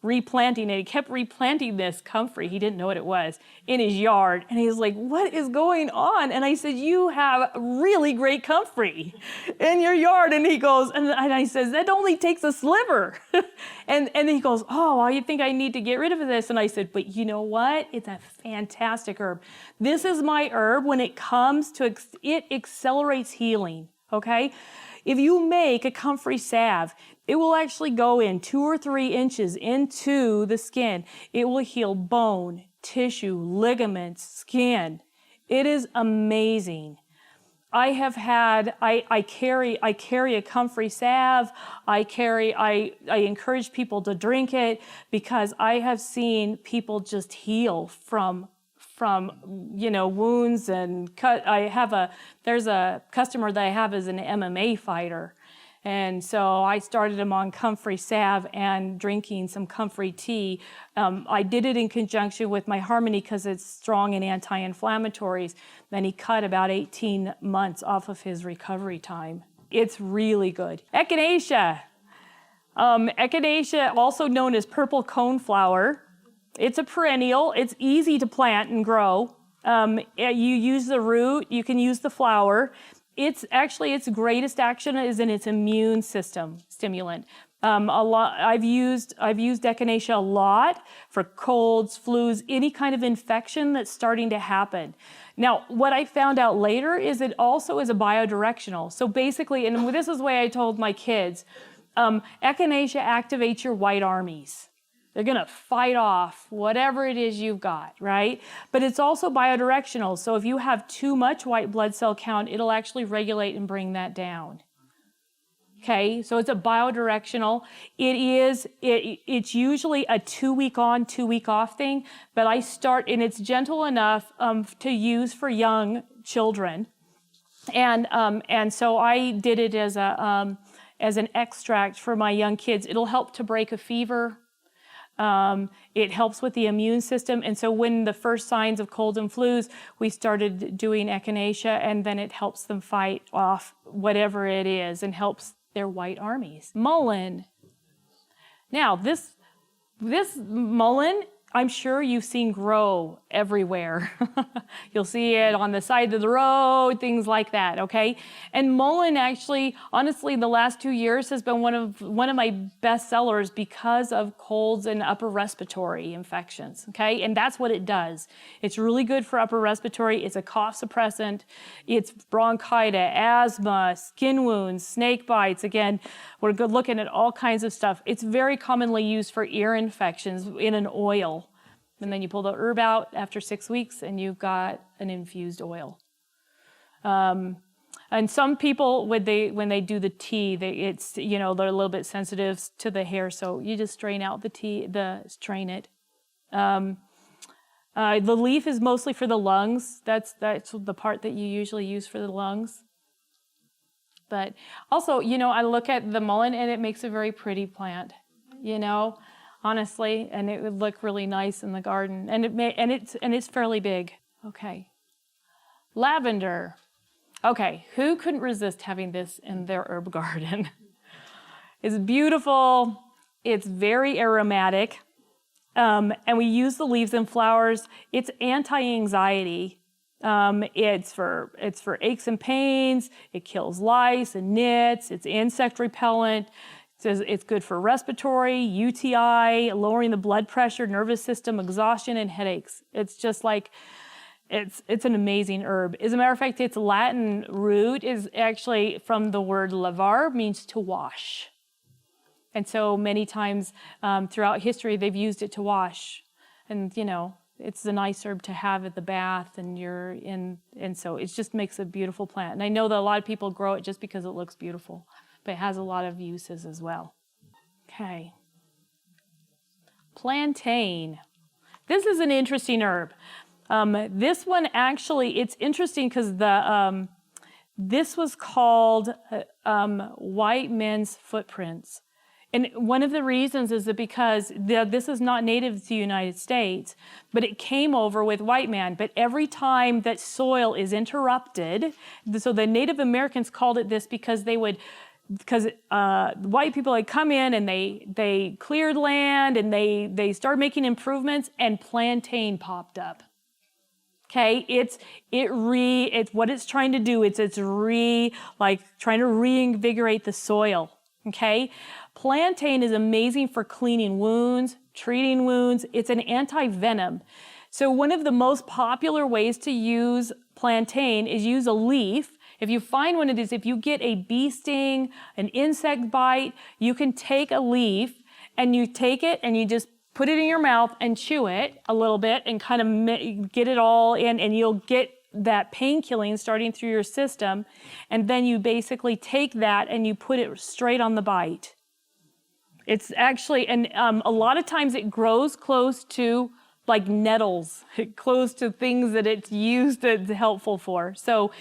replanting it. He kept replanting this comfrey, he didn't know what it was, in his yard. And he was like, what is going on? And I said, you have really great comfrey in your yard. And he goes, and I says, that only takes a sliver. and he goes, oh, well, you think I need to get rid of this? And I said, but you know what? It's a fantastic herb. This is my herb when it comes to, it accelerates healing, okay? If you make a comfrey salve, it will actually go in 2 or 3 inches into the skin. It will heal bone, tissue, ligaments, skin. It is amazing. I carry a comfrey salve. I encourage people to drink it because I have seen people just heal from wounds and cut. There's a customer that I have as an MMA fighter. And so I started him on comfrey salve and drinking some comfrey tea. I did it in conjunction with my Harmony because it's strong in anti-inflammatories. Then he cut about 18 months off of his recovery time. It's really good. Echinacea. Echinacea, also known as purple coneflower. It's a perennial. It's easy to plant and grow. You use the root. You can use the flower. Its greatest action is in its immune system stimulant. I've used echinacea a lot for colds, flus, any kind of infection that's starting to happen. Now, what I found out later is it also is a biodirectional. So basically, and this is the way I told my kids, echinacea activates your white armies. They're going to fight off whatever it is you've got, right? But it's also biodirectional. So if you have too much white blood cell count, it'll actually regulate and bring that down. Okay, so it's a biodirectional. It's usually a 2-week on, 2-week off thing, but and it's gentle enough to use for young children. And so I did it as an extract for my young kids. It'll help to break a fever. It helps with the immune system. And so when the first signs of colds and flus, we started doing echinacea, and then it helps them fight off whatever it is and helps their white armies. Mullen. Now, this mullen, I'm sure you've seen grow everywhere. You'll see it on the side of the road, things like that, okay? And mullen actually, honestly, the last 2 years has been one of my best sellers because of colds and upper respiratory infections, okay? And that's what it does. It's really good for upper respiratory. It's a cough suppressant. It's bronchitis, asthma, skin wounds, snake bites. Again, we're looking at all kinds of stuff. It's very commonly used for ear infections in an oil. And then you pull the herb out after 6 weeks and you've got an infused oil. And some people, when they do the tea, it's, you know, they're a little bit sensitive to the hair, so you just strain out the tea, strain it. The leaf is mostly for the lungs. That's the part that you usually use for the lungs. But also, you know, I look at the mullen and it makes a very pretty plant, you know, honestly, and it would look really nice in the garden. And it's fairly big. Okay. Lavender. Okay, who couldn't resist having this in their herb garden? It's beautiful. It's very aromatic. And we use the leaves and flowers. It's anti-anxiety. It's for aches and pains. It kills lice and nits. It's insect repellent. It's good for respiratory, UTI, lowering the blood pressure, nervous system, exhaustion, and headaches. It's just like, it's an amazing herb. As a matter of fact, its Latin root is actually from the word levar, means to wash. And so many times throughout history, they've used it to wash. And, you know, it's a nice herb to have at the bath, and so it just makes a beautiful plant. And I know that a lot of people grow it just because it looks beautiful, but it has a lot of uses as well. Okay. Plantain. This is an interesting herb. This one actually, it's interesting because this was called white men's footprints. And one of the reasons is that because this is not native to the United States, but it came over with white man. But every time that soil is interrupted, so the Native Americans called it this because white people had come in and they cleared land and they started making improvements, and plantain popped up. Okay, it's what it's trying to do. It's trying to reinvigorate the soil. Okay, plantain is amazing for cleaning wounds, treating wounds. It's an anti-venom. So one of the most popular ways to use plantain is use a leaf. If you find one of these, if you get a bee sting, an insect bite, you can take a leaf and you take it and you just put it in your mouth and chew it a little bit and kind of get it all in, and you'll get that pain killing starting through your system. And then you basically take that and you put it straight on the bite. It's actually, and a lot of times it grows close to like nettles, close to things that it's used as helpful for. So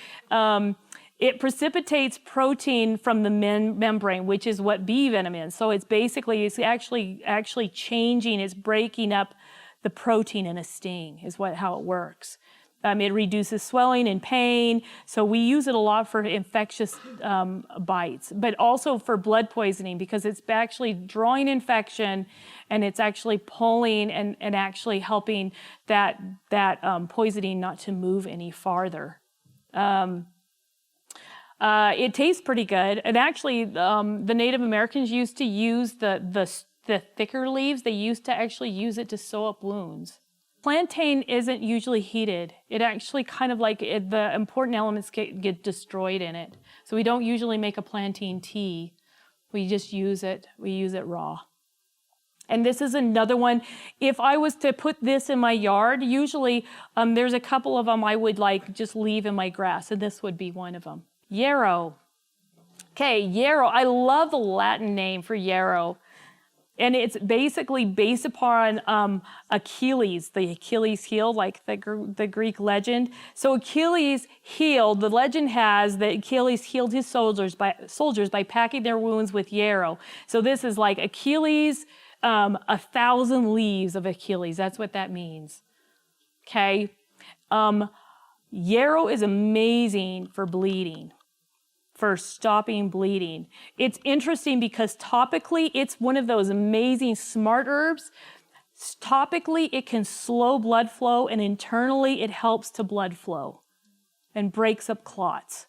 it precipitates protein from the membrane, which is what bee venom is. So it's actually changing, it's breaking up the protein in a sting is how it works. It reduces swelling and pain. So we use it a lot for infectious bites, but also for blood poisoning, because it's actually drawing infection and it's actually pulling and actually helping that poisoning not to move any farther. It tastes pretty good. And actually, the Native Americans used to use the thicker leaves. They used to actually use it to sew up wounds. Plantain isn't usually heated. It actually kind of the important elements get destroyed in it. So we don't usually make a plantain tea. We just use it. We use it raw. And this is another one. If I was to put this in my yard, usually there's a couple of them I would just leave in my grass, and this would be one of them. Yarrow. Okay, yarrow. I love the Latin name for yarrow. And it's basically based upon Achilles, the Achilles heel, like the Greek legend. So Achilles healed, the legend has that Achilles healed his soldiers by packing their wounds with yarrow. So this is like Achilles, 1,000 leaves of Achilles. That's what that means. Okay. Yarrow is amazing for bleeding, for stopping bleeding. It's interesting because topically, it's one of those amazing smart herbs. Topically, it can slow blood flow, and internally, it helps to blood flow and breaks up clots.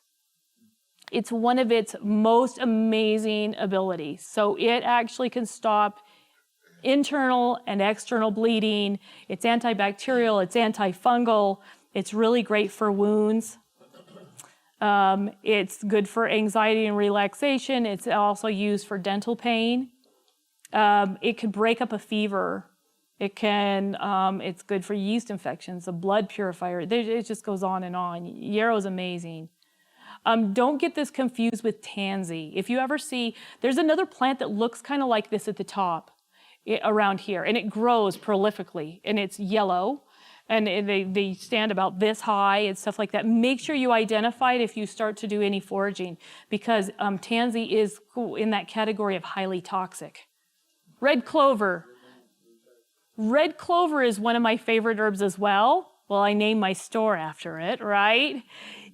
It's one of its most amazing abilities. So it actually can stop internal and external bleeding. It's antibacterial, it's antifungal. It's really great for wounds. It's good for anxiety and relaxation. It's also used for dental pain. It can break up a fever. It's good for yeast infections, a blood purifier. It just goes on and on. Yarrow is amazing. Don't get this confused with tansy. If you ever see, there's another plant that looks kind of like this at the top around here, and it grows prolifically, and it's yellow, and they stand about this high and stuff like that. Make sure you identify it if you start to do any foraging, because tansy is in that category of highly toxic. Red clover. Red clover is one of my favorite herbs as well. Well, I named my store after it, right?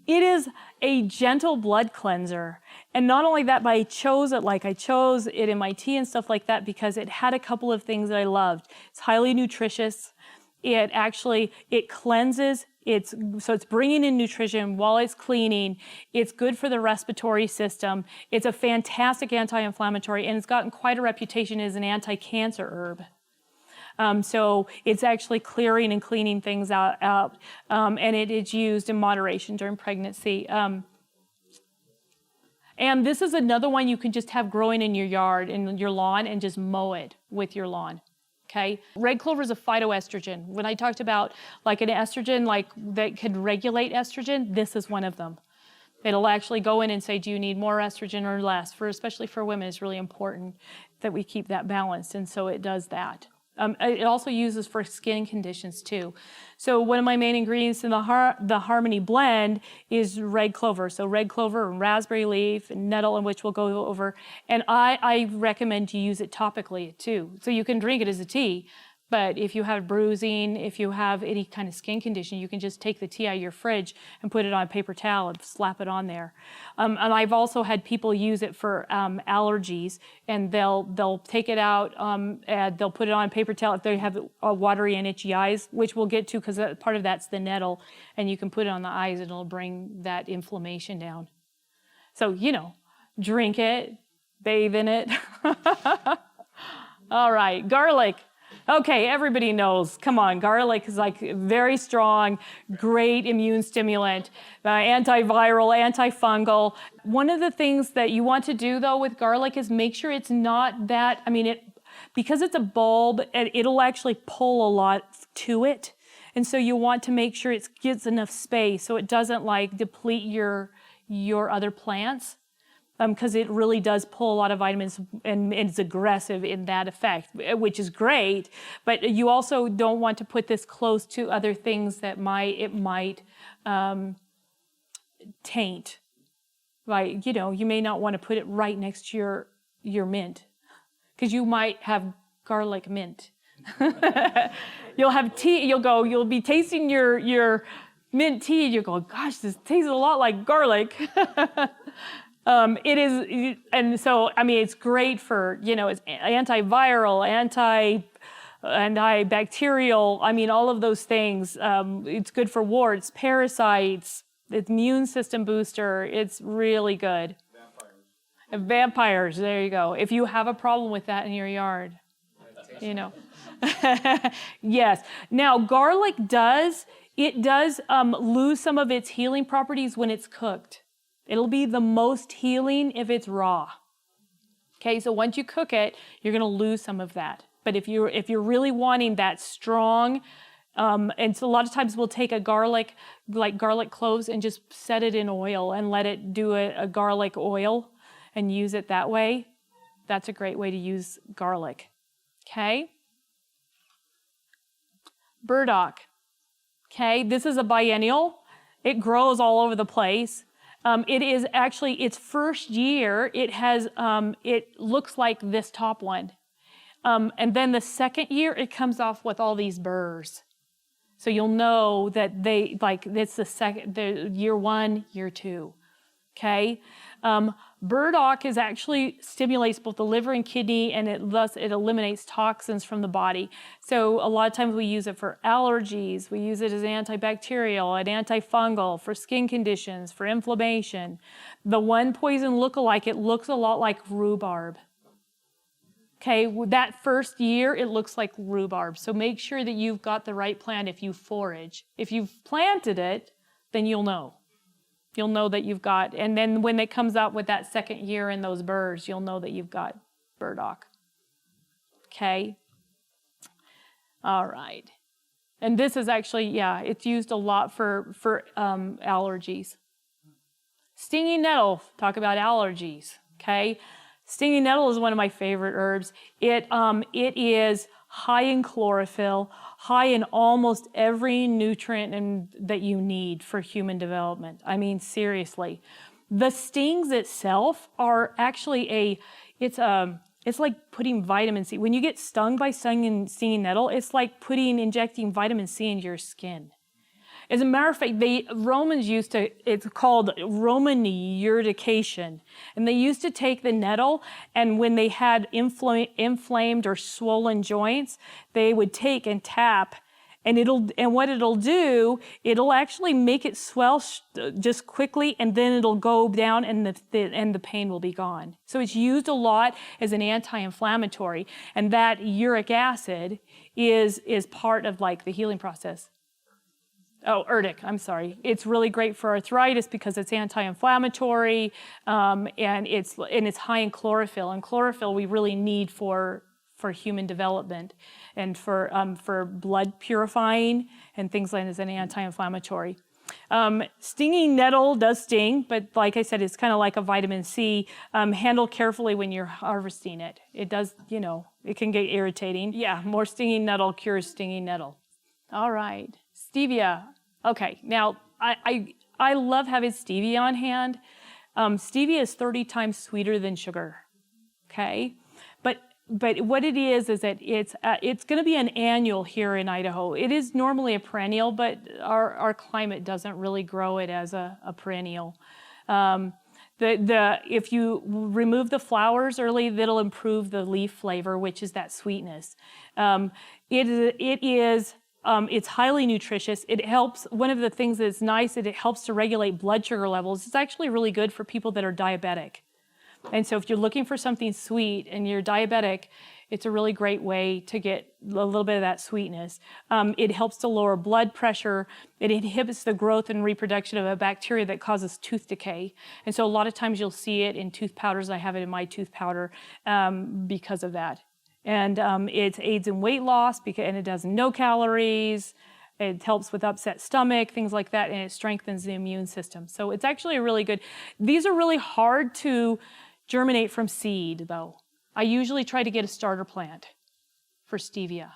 It is a gentle blood cleanser. And not only that, but I chose it in my tea and stuff like that because it had a couple of things that I loved. It's highly nutritious. It cleanses. It's bringing in nutrition while it's cleaning. It's good for the respiratory system. It's a fantastic anti-inflammatory, and it's gotten quite a reputation as an anti-cancer herb. So it's actually clearing and cleaning things out, and it is used in moderation during pregnancy. And this is another one you can just have growing in your yard, in your lawn, and just mow it with your lawn. Okay. Red clover is a phytoestrogen. When I talked about like an estrogen, like that could regulate estrogen, this is one of them. It'll actually go in and say, do you need more estrogen or less? Especially for women, it's really important that we keep that balanced, and so it does that. It also uses for skin conditions too. So one of my main ingredients in the Harmony blend is red clover. So red clover and raspberry leaf and nettle, in which we'll go over. And I recommend you use it topically too. So you can drink it as a tea, but if you have bruising, if you have any kind of skin condition, you can just take the tea out of your fridge and put it on a paper towel and slap it on there. And I've also had people use it for allergies, and they'll take it out and they'll put it on a paper towel if they have watery and itchy eyes, which we'll get to because part of that's the nettle, and you can put it on the eyes and it'll bring that inflammation down. So, drink it, bathe in it. All right, garlic. Okay, everybody knows, come on, garlic is like very strong, great immune stimulant, antiviral, antifungal. One of the things that you want to do though with garlic is make sure it's not that, because it's a bulb, it'll actually pull a lot to it. And so you want to make sure it gets enough space so it doesn't like deplete your other plants. Because it really does pull a lot of vitamins and it's aggressive in that effect, which is great. But you also don't want to put this close to other things that it might taint. Right? You may not want to put it right next to your mint, because you might have garlic mint. You'll have tea. You'll be tasting your mint tea. You go, gosh, this tastes a lot like garlic. It is, and so, it's great for, it's antiviral, antibacterial, all of those things. It's good for warts, parasites, it's immune system booster. It's really good. Vampires, there you go. If you have a problem with that in your yard, Yes. Now, garlic does lose some of its healing properties when it's cooked. It'll be the most healing if it's raw. Okay, so once you cook it, you're going to lose some of that. But if you're really wanting that strong, and so a lot of times we'll take a garlic, like garlic cloves, and just set it in oil and let it do a garlic oil and use it that way. That's a great way to use garlic. Okay. Burdock. Okay, this is a biennial. It grows all over the place. It is actually its first year. It looks like this top one, and then the second year it comes off with all these burrs. So you'll know that it's the year 1, year 2. Okay, burdock actually stimulates both the liver and kidney, and it eliminates toxins from the body. So a lot of times we use it for allergies. We use it as antibacterial, and antifungal, for skin conditions, for inflammation. The one poison lookalike, it looks a lot like rhubarb. Okay, that first year it looks like rhubarb. So make sure that you've got the right plant if you forage. If you've planted it, then you'll know. You'll know that you've got, and then when it comes out with that second year and those burrs, you'll know that you've got burdock. Okay? All right. And this is actually, it's used a lot for allergies. Stinging nettle, talk about allergies, okay? Stinging nettle is one of my favorite herbs. It is high in chlorophyll, high in almost every nutrient that you need for human development. I mean, seriously. The stings itself are actually it's like putting vitamin C. When you get stung by stinging nettle, it's like injecting vitamin C into your skin. As a matter of fact, Romans it's called Roman urtication. And they used to take the nettle, and when they had inflamed or swollen joints, they would take and tap, and what it'll do, it'll actually make it swell just quickly, and then it'll go down, and the pain will be gone. So it's used a lot as an anti-inflammatory, and that uric acid is part of like the healing process. Oh, urtic, I'm sorry. It's really great for arthritis because it's anti-inflammatory, and it's high in chlorophyll. And chlorophyll we really need for human development and for blood purifying and things like that as an anti-inflammatory. Stinging nettle does sting, but like I said, it's kind of like a vitamin C. Handle carefully when you're harvesting it. It does, it can get irritating. Yeah, more stinging nettle cures stinging nettle. All right. Stevia. Okay, now I love having stevia on hand. Stevia is 30 times sweeter than sugar. Okay, but what it is that it's going to be an annual here in Idaho. It is normally a perennial, but our climate doesn't really grow it as a perennial. If you remove the flowers early, that'll improve the leaf flavor, which is that sweetness. It's highly nutritious. It helps, one of the things that's nice, it helps to regulate blood sugar levels. It's actually really good for people that are diabetic. And so if you're looking for something sweet and you're diabetic, it's a really great way to get a little bit of that sweetness. It helps to lower blood pressure. It inhibits the growth and reproduction of a bacteria that causes tooth decay. And so a lot of times you'll see it in tooth powders. I have it in my tooth powder because of that. And it aids in weight loss and it does no calories. It helps with upset stomach, things like that, and it strengthens the immune system. So it's actually really good. These are really hard to germinate from seed, though. I usually try to get a starter plant for stevia.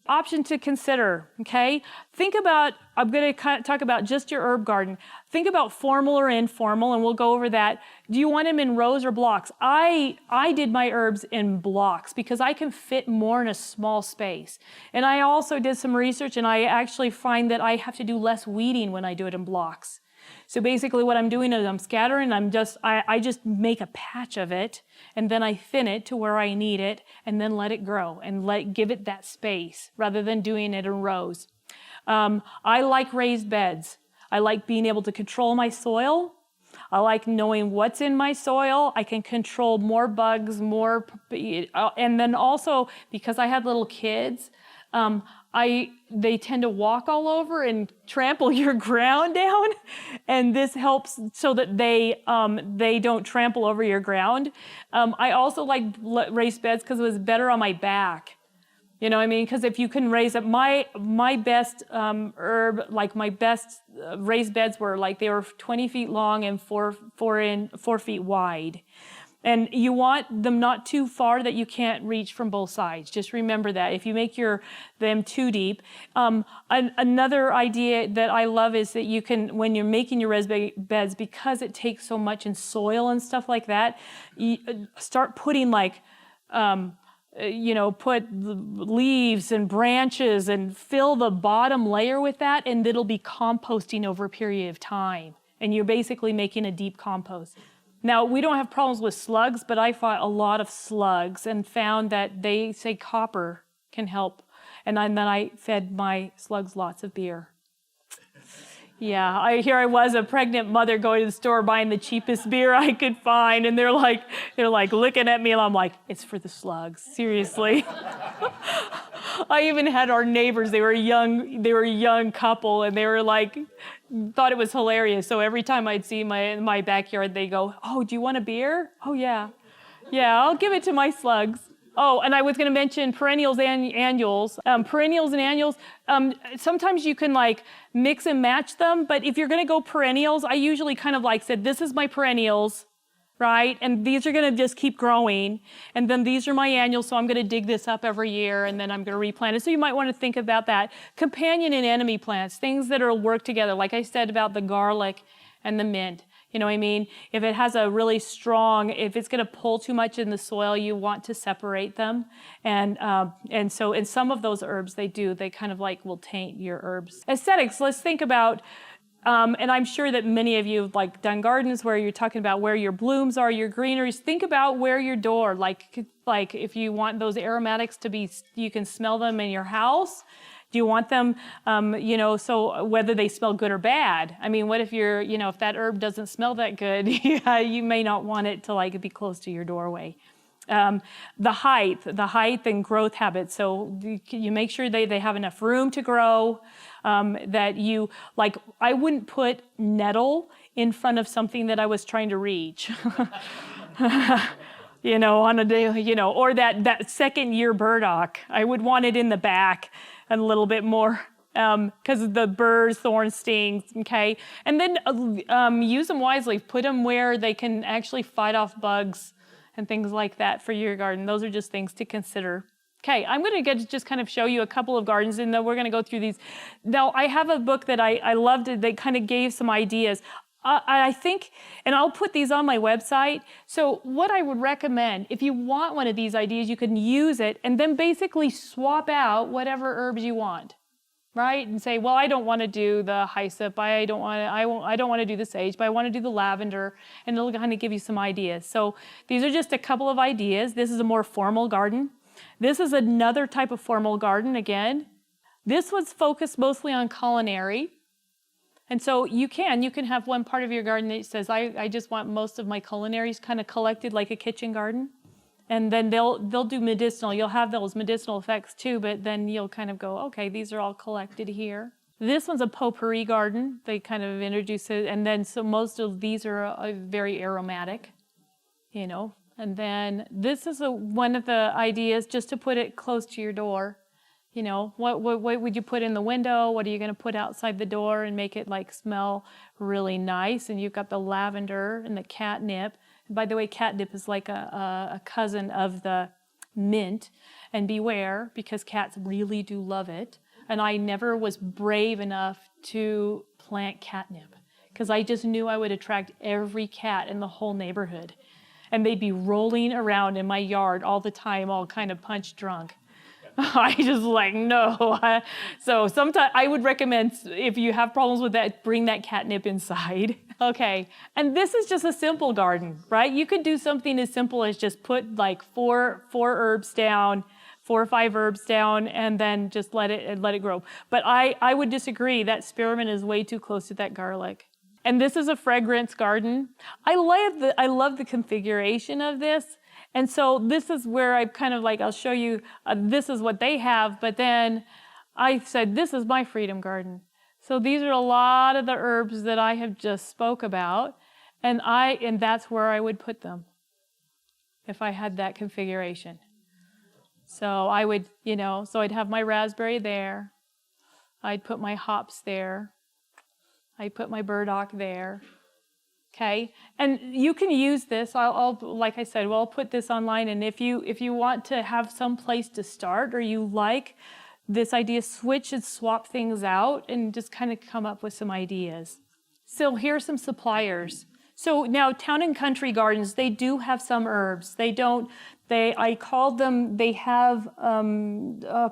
Option to consider, okay? I'm going to talk about just your herb garden. Think about formal or informal, and we'll go over that. Do you want them in rows or blocks? I did my herbs in blocks because I can fit more in a small space. And I also did some research, and I actually find that I have to do less weeding when I do it in blocks. So basically what I'm doing is I'm scattering, I just make a patch of it, and then I thin it to where I need it, and then let it grow, and give it that space, rather than doing it in rows. I like raised beds. I like being able to control my soil. I like knowing what's in my soil. I can control more bugs, and then also, because I had little kids, they tend to walk all over and trample your ground down, and this helps so that they don't trample over your ground. I also like raised beds because it was better on my back. You know what I mean? Because if you can raise up my best herb, like my best raised beds were like they were 20 feet long and 4 feet wide. And you want them not too far that you can't reach from both sides. Just remember that. If you make them too deep. Another idea that I love is that you can, when you're making your raised beds, because it takes so much in soil and stuff like that, you start putting put leaves and branches and fill the bottom layer with that, and it'll be composting over a period of time. And you're basically making a deep compost. Now, we don't have problems with slugs, but I fought a lot of slugs and found that they say copper can help. And then I fed my slugs lots of beer. Yeah, here I was, a pregnant mother going to the store buying the cheapest beer I could find, and they're like looking at me, and I'm like, it's for the slugs, seriously. I even had our neighbors, they were a young couple, and they were thought it was hilarious. So every time I'd see my backyard, they go, "Oh, do you want a beer?" "Oh yeah, I'll give it to my slugs." Oh, and I was going to mention perennials and annuals. Perennials and annuals, sometimes you can like mix and match them, but if you're going to go perennials, I usually kind of like said, this is my perennials, right? And these are going to just keep growing. And then these are my annuals, so I'm going to dig this up every year, and then I'm going to replant it. So you might want to think about that. Companion and enemy plants, things that are work together, like I said about the garlic and the mint. You know what I mean? If it has a really strong, if it's going to pull too much in the soil, you want to separate them. And so in some of those herbs, they kind of like will taint your herbs. Aesthetics, let's think about, and I'm sure that many of you have like done gardens where you're talking about where your blooms are, your greeneries. Think about where your door, like if you want those aromatics to be, you can smell them in your house. Do you want them, so whether they smell good or bad? I mean, what if if that herb doesn't smell that good, you may not want it to like be close to your doorway. The height and growth habits. So you make sure they have enough room to grow, that you, like, I wouldn't put nettle in front of something that I was trying to reach. On a day, or that second year burdock. I would want it in the back a little bit more because of the burrs, thorns, stings, okay? And then use them wisely. Put them where they can actually fight off bugs and things like that for your garden. Those are just things to consider. Okay, I'm going to just kind of show you a couple of gardens, and then we're going to go through these. Now, I have a book that I loved. That kind of gave some ideas. I think, and I'll put these on my website. So what I would recommend, if you want one of these ideas, you can use it and then basically swap out whatever herbs you want, right? And say, well, I don't want to do the hyssop. I don't want to do the sage, but I want to do the lavender, and it'll kind of give you some ideas. So these are just a couple of ideas. This is a more formal garden. This is another type of formal garden again. This was focused mostly on culinary. And so you can have one part of your garden that says, I just want most of my culinaries kind of collected like a kitchen garden. And then they'll do medicinal. You'll have those medicinal effects too, but then you'll kind of go, okay, these are all collected here. This one's a potpourri garden. They kind of introduce it. And then so most of these are very aromatic, And then this is one of the ideas just to put it close to your door. What would you put in the window? What are you going to put outside the door and make it like smell really nice? And you've got the lavender and the catnip. And by the way, catnip is like a cousin of the mint. And beware, because cats really do love it. And I never was brave enough to plant catnip because I just knew I would attract every cat in the whole neighborhood. And they'd be rolling around in my yard all the time, all kind of punch drunk. I just like, no. So sometimes I would recommend, if you have problems with that, bring that catnip inside. Okay. And this is just a simple garden, right? You could do something as simple as just put like four herbs down, 4 or 5 herbs down, and then just let it grow. But I would disagree. That spearmint is way too close to that garlic. And this is a fragrance garden. I love the configuration of this. And so this is where I kind of like, I'll show you, this is what they have, but then I said, this is my freedom garden. So these are a lot of the herbs that I have just spoke about, and that's where I would put them if I had that configuration. So I would, so I'd have my raspberry there. I'd put my hops there. I'd put my burdock there. Okay, and you can use this. I'll like I said, I'll put this online. And if you want to have some place to start, or you like this idea, switch and swap things out, and just kind of come up with some ideas. So here's some suppliers. So now Town and Country Gardens, they do have some herbs. They have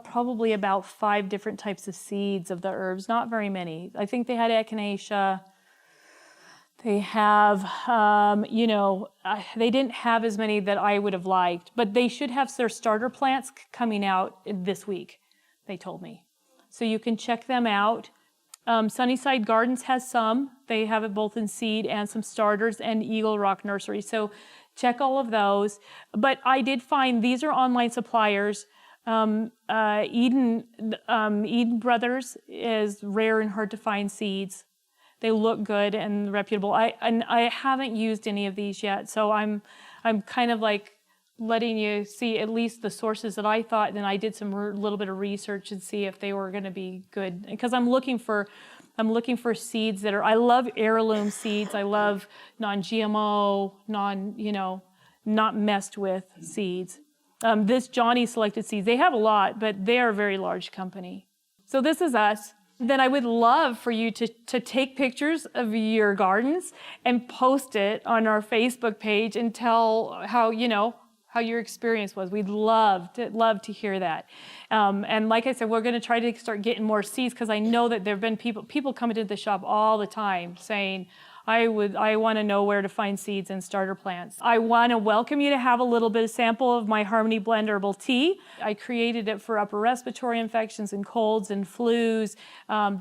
probably about 5 different types of seeds of the herbs. Not very many. I think they had echinacea. They have, they didn't have as many that I would have liked, but they should have their starter plants coming out this week, they told me. So you can check them out. Sunnyside Gardens has some. They have it both in seed and some starters, and Eagle Rock Nursery. So check all of those. But I did find these are online suppliers. Eden Brothers is rare and hard to find seeds. They look good and reputable. I haven't used any of these yet, so I'm kind of like letting you see at least the sources that I thought, and then I did some little bit of research and see if they were going to be good. Because I'm looking for seeds that are, I love heirloom seeds. I love non-GMO, not messed with seeds. This Johnny Selected Seeds, they have a lot, but they are a very large company. So this is us. Then I would love for you to take pictures of your gardens and post it on our Facebook page and tell how your experience was. We'd love to hear that. And like I said, we're going to try to start getting more seeds, because I know that there have been people coming to the shop all the time saying, I want to know where to find seeds and starter plants. I want to welcome you to have a little bit of sample of my Harmony Blend herbal tea. I created it for upper respiratory infections and colds and flus.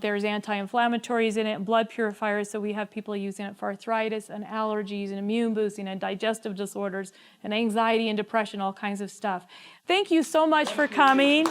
There's anti-inflammatories in it and blood purifiers, so we have people using it for arthritis and allergies and immune boosting and digestive disorders and anxiety and depression, all kinds of stuff. Thank you so much for coming.